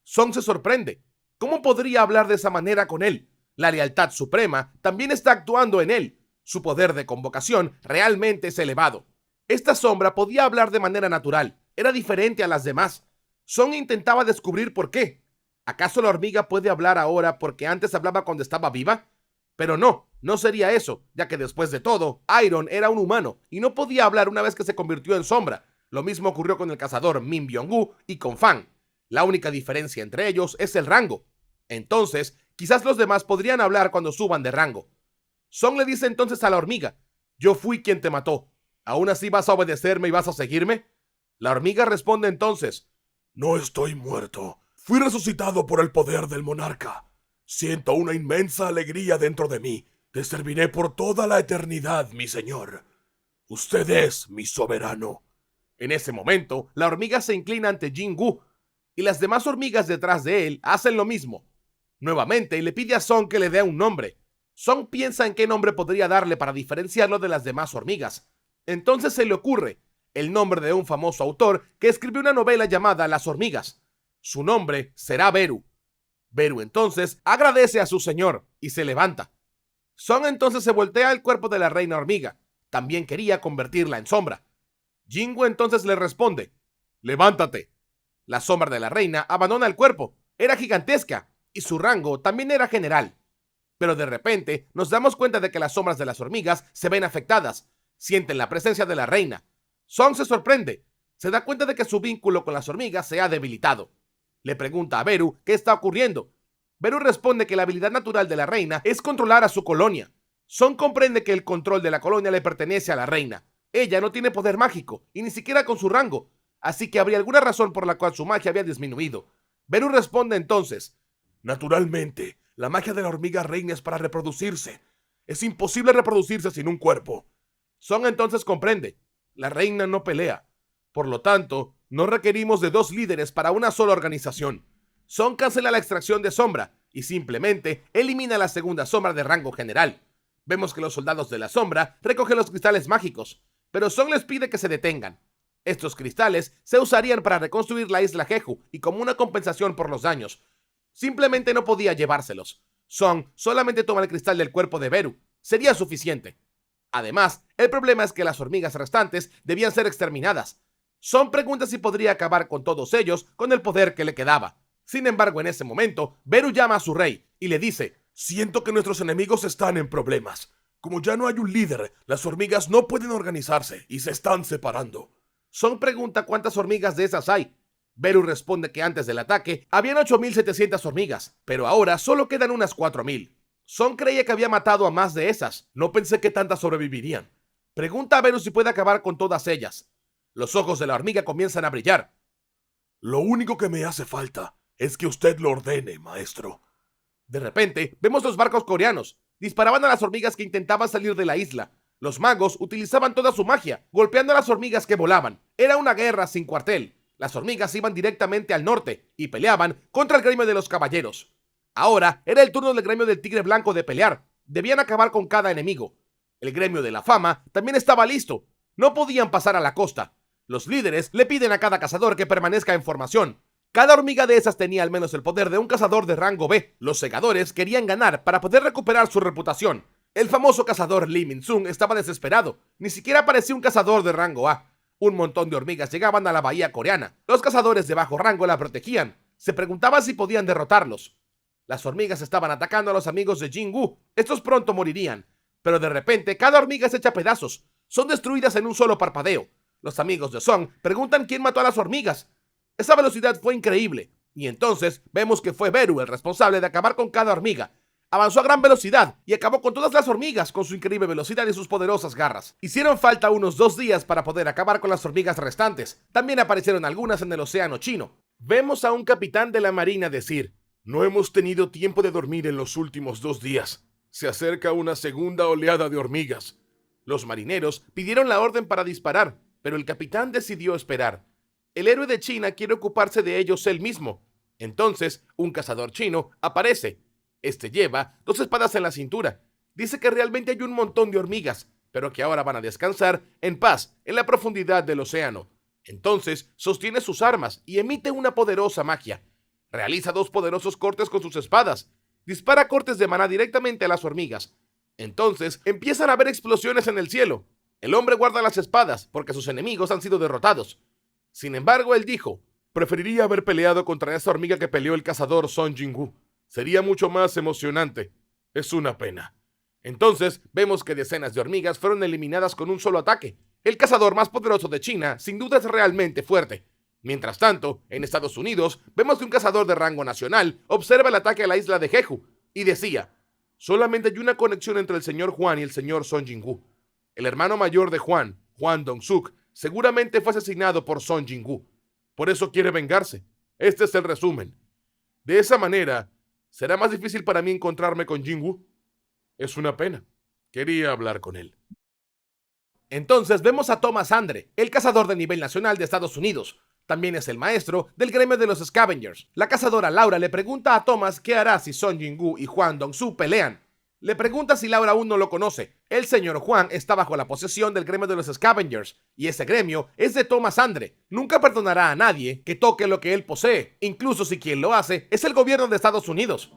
Song se sorprende. ¿Cómo podría hablar de esa manera con él? La lealtad suprema también está actuando en él. Su poder de convocación realmente es elevado. Esta sombra podía hablar de manera natural, era diferente a las demás. Song intentaba descubrir por qué. ¿Acaso la hormiga puede hablar ahora porque antes hablaba cuando estaba viva? Pero no, no sería eso, ya que después de todo, Iron era un humano y no podía hablar una vez que se convirtió en sombra. Lo mismo ocurrió con el cazador Min Byung-gu y con Fang. La única diferencia entre ellos es el rango. Entonces, quizás los demás podrían hablar cuando suban de rango. Song le dice entonces a la hormiga: yo fui quien te mató. ¿Aún así vas a obedecerme y vas a seguirme? La hormiga responde entonces: no estoy muerto. Fui resucitado por el poder del monarca. Siento una inmensa alegría dentro de mí. Te serviré por toda la eternidad, mi señor. Usted es mi soberano. En ese momento, la hormiga se inclina ante Jin-Gu y las demás hormigas detrás de él hacen lo mismo. Nuevamente le pide a Song que le dé un nombre. Song piensa en qué nombre podría darle para diferenciarlo de las demás hormigas. Entonces se le ocurre el nombre de un famoso autor que escribió una novela llamada Las hormigas. Su nombre será Beru. Beru entonces agradece a su señor y se levanta. Song entonces se voltea al cuerpo de la reina hormiga. También quería convertirla en sombra. Jin-Gu entonces le responde: levántate. La sombra de la reina abandona el cuerpo. Era gigantesca y su rango también era general. Pero de repente nos damos cuenta de que las sombras de las hormigas se ven afectadas. Sienten la presencia de la reina. Song se sorprende. Se da cuenta de que su vínculo con las hormigas se ha debilitado. Le pregunta a Beru qué está ocurriendo. Beru responde que la habilidad natural de la reina es controlar a su colonia. Song comprende que el control de la colonia le pertenece a la reina. Ella no tiene poder mágico, y ni siquiera con su rango, así que habría alguna razón por la cual su magia había disminuido. Beru responde entonces: naturalmente, la magia de la hormiga reina es para reproducirse. Es imposible reproducirse sin un cuerpo. Song entonces comprende: la reina no pelea. Por lo tanto, no requerimos de 2 líderes para una sola organización. Song cancela la extracción de sombra y simplemente elimina la segunda sombra de rango general. Vemos que los soldados de la sombra recogen los cristales mágicos, pero Song les pide que se detengan. Estos cristales se usarían para reconstruir la isla Jeju y como una compensación por los daños. Simplemente no podía llevárselos. Song solamente toma el cristal del cuerpo de Beru. Sería suficiente. Además, el problema es que las hormigas restantes debían ser exterminadas. Song pregunta si podría acabar con todos ellos con el poder que le quedaba. Sin embargo, en ese momento, Beru llama a su rey y le dice: siento que nuestros enemigos están en problemas. Como ya no hay un líder, las hormigas no pueden organizarse y se están separando. Song pregunta cuántas hormigas de esas hay. Beru responde que antes del ataque habían 8.700 hormigas, pero ahora solo quedan unas 4.000. Song creía que había matado a más de esas. No pensé que tantas sobrevivirían. Pregunta a Beru si puede acabar con todas ellas. Los ojos de la hormiga comienzan a brillar. Lo único que me hace falta es que usted lo ordene, maestro. De repente, vemos los barcos coreanos. Disparaban a las hormigas que intentaban salir de la isla. Los magos utilizaban toda su magia, golpeando a las hormigas que volaban. Era una guerra sin cuartel. Las hormigas iban directamente al norte y peleaban contra el gremio de los caballeros. Ahora era el turno del gremio del tigre blanco de pelear. Debían acabar con cada enemigo. El gremio de la fama también estaba listo. No podían pasar a la costa. Los líderes le piden a cada cazador que permanezca en formación. Cada hormiga de esas tenía al menos el poder de un cazador de rango B. Los segadores querían ganar para poder recuperar su reputación. El famoso cazador Lee Min-sung estaba desesperado. Ni siquiera parecía un cazador de rango A. Un montón de hormigas llegaban a la bahía coreana. Los cazadores de bajo rango la protegían. Se preguntaban si podían derrotarlos. Las hormigas estaban atacando a los amigos de Jin-Gu. Estos pronto morirían. Pero de repente, cada hormiga se echa a pedazos. Son destruidas en un solo parpadeo. Los amigos de Song preguntan quién mató a las hormigas. Esa velocidad fue increíble. Y entonces vemos que fue Beru el responsable de acabar con cada hormiga. Avanzó a gran velocidad y acabó con todas las hormigas con su increíble velocidad y sus poderosas garras. Hicieron falta unos 2 días para poder acabar con las hormigas restantes. También aparecieron algunas en el océano chino. Vemos a un capitán de la marina decir: no hemos tenido tiempo de dormir en los últimos 2 días. Se acerca una segunda oleada de hormigas. Los marineros pidieron la orden para disparar, pero el capitán decidió esperar. El héroe de China quiere ocuparse de ellos él mismo. Entonces, un cazador chino aparece. Este lleva 2 espadas en la cintura. Dice que realmente hay un montón de hormigas, pero que ahora van a descansar en paz en la profundidad del océano. Entonces, sostiene sus armas y emite una poderosa magia. Realiza 2 poderosos cortes con sus espadas. Dispara cortes de maná directamente a las hormigas. Entonces empiezan a haber explosiones en el cielo. El hombre guarda las espadas porque sus enemigos han sido derrotados. Sin embargo, él dijo: preferiría haber peleado contra esa hormiga que peleó el cazador Song Jinwoo. Sería mucho más emocionante. Es una pena. Entonces vemos que decenas de hormigas fueron eliminadas con un solo ataque. El cazador más poderoso de China sin duda es realmente fuerte. Mientras tanto, en Estados Unidos, vemos que un cazador de rango nacional observa el ataque a la isla de Jeju y decía: solamente hay una conexión entre el señor Juan y el señor Song Jinwoo. El hermano mayor de Juan, Juan Dong-suk, seguramente fue asesinado por Song Jinwoo. Por eso quiere vengarse. Este es el resumen. De esa manera, ¿será más difícil para mí encontrarme con Jinwoo? Es una pena. Quería hablar con él. Entonces vemos a Thomas Andre, el cazador de nivel nacional de Estados Unidos. También es el maestro del gremio de los Scavengers. La cazadora Laura le pregunta a Thomas qué hará si Song Jinwoo y Juan Dong-suk pelean. Le pregunta si Laura aún no lo conoce. El señor Juan está bajo la posesión del gremio de los Scavengers, y ese gremio es de Thomas Andre. Nunca perdonará a nadie que toque lo que él posee, incluso si quien lo hace es el gobierno de Estados Unidos.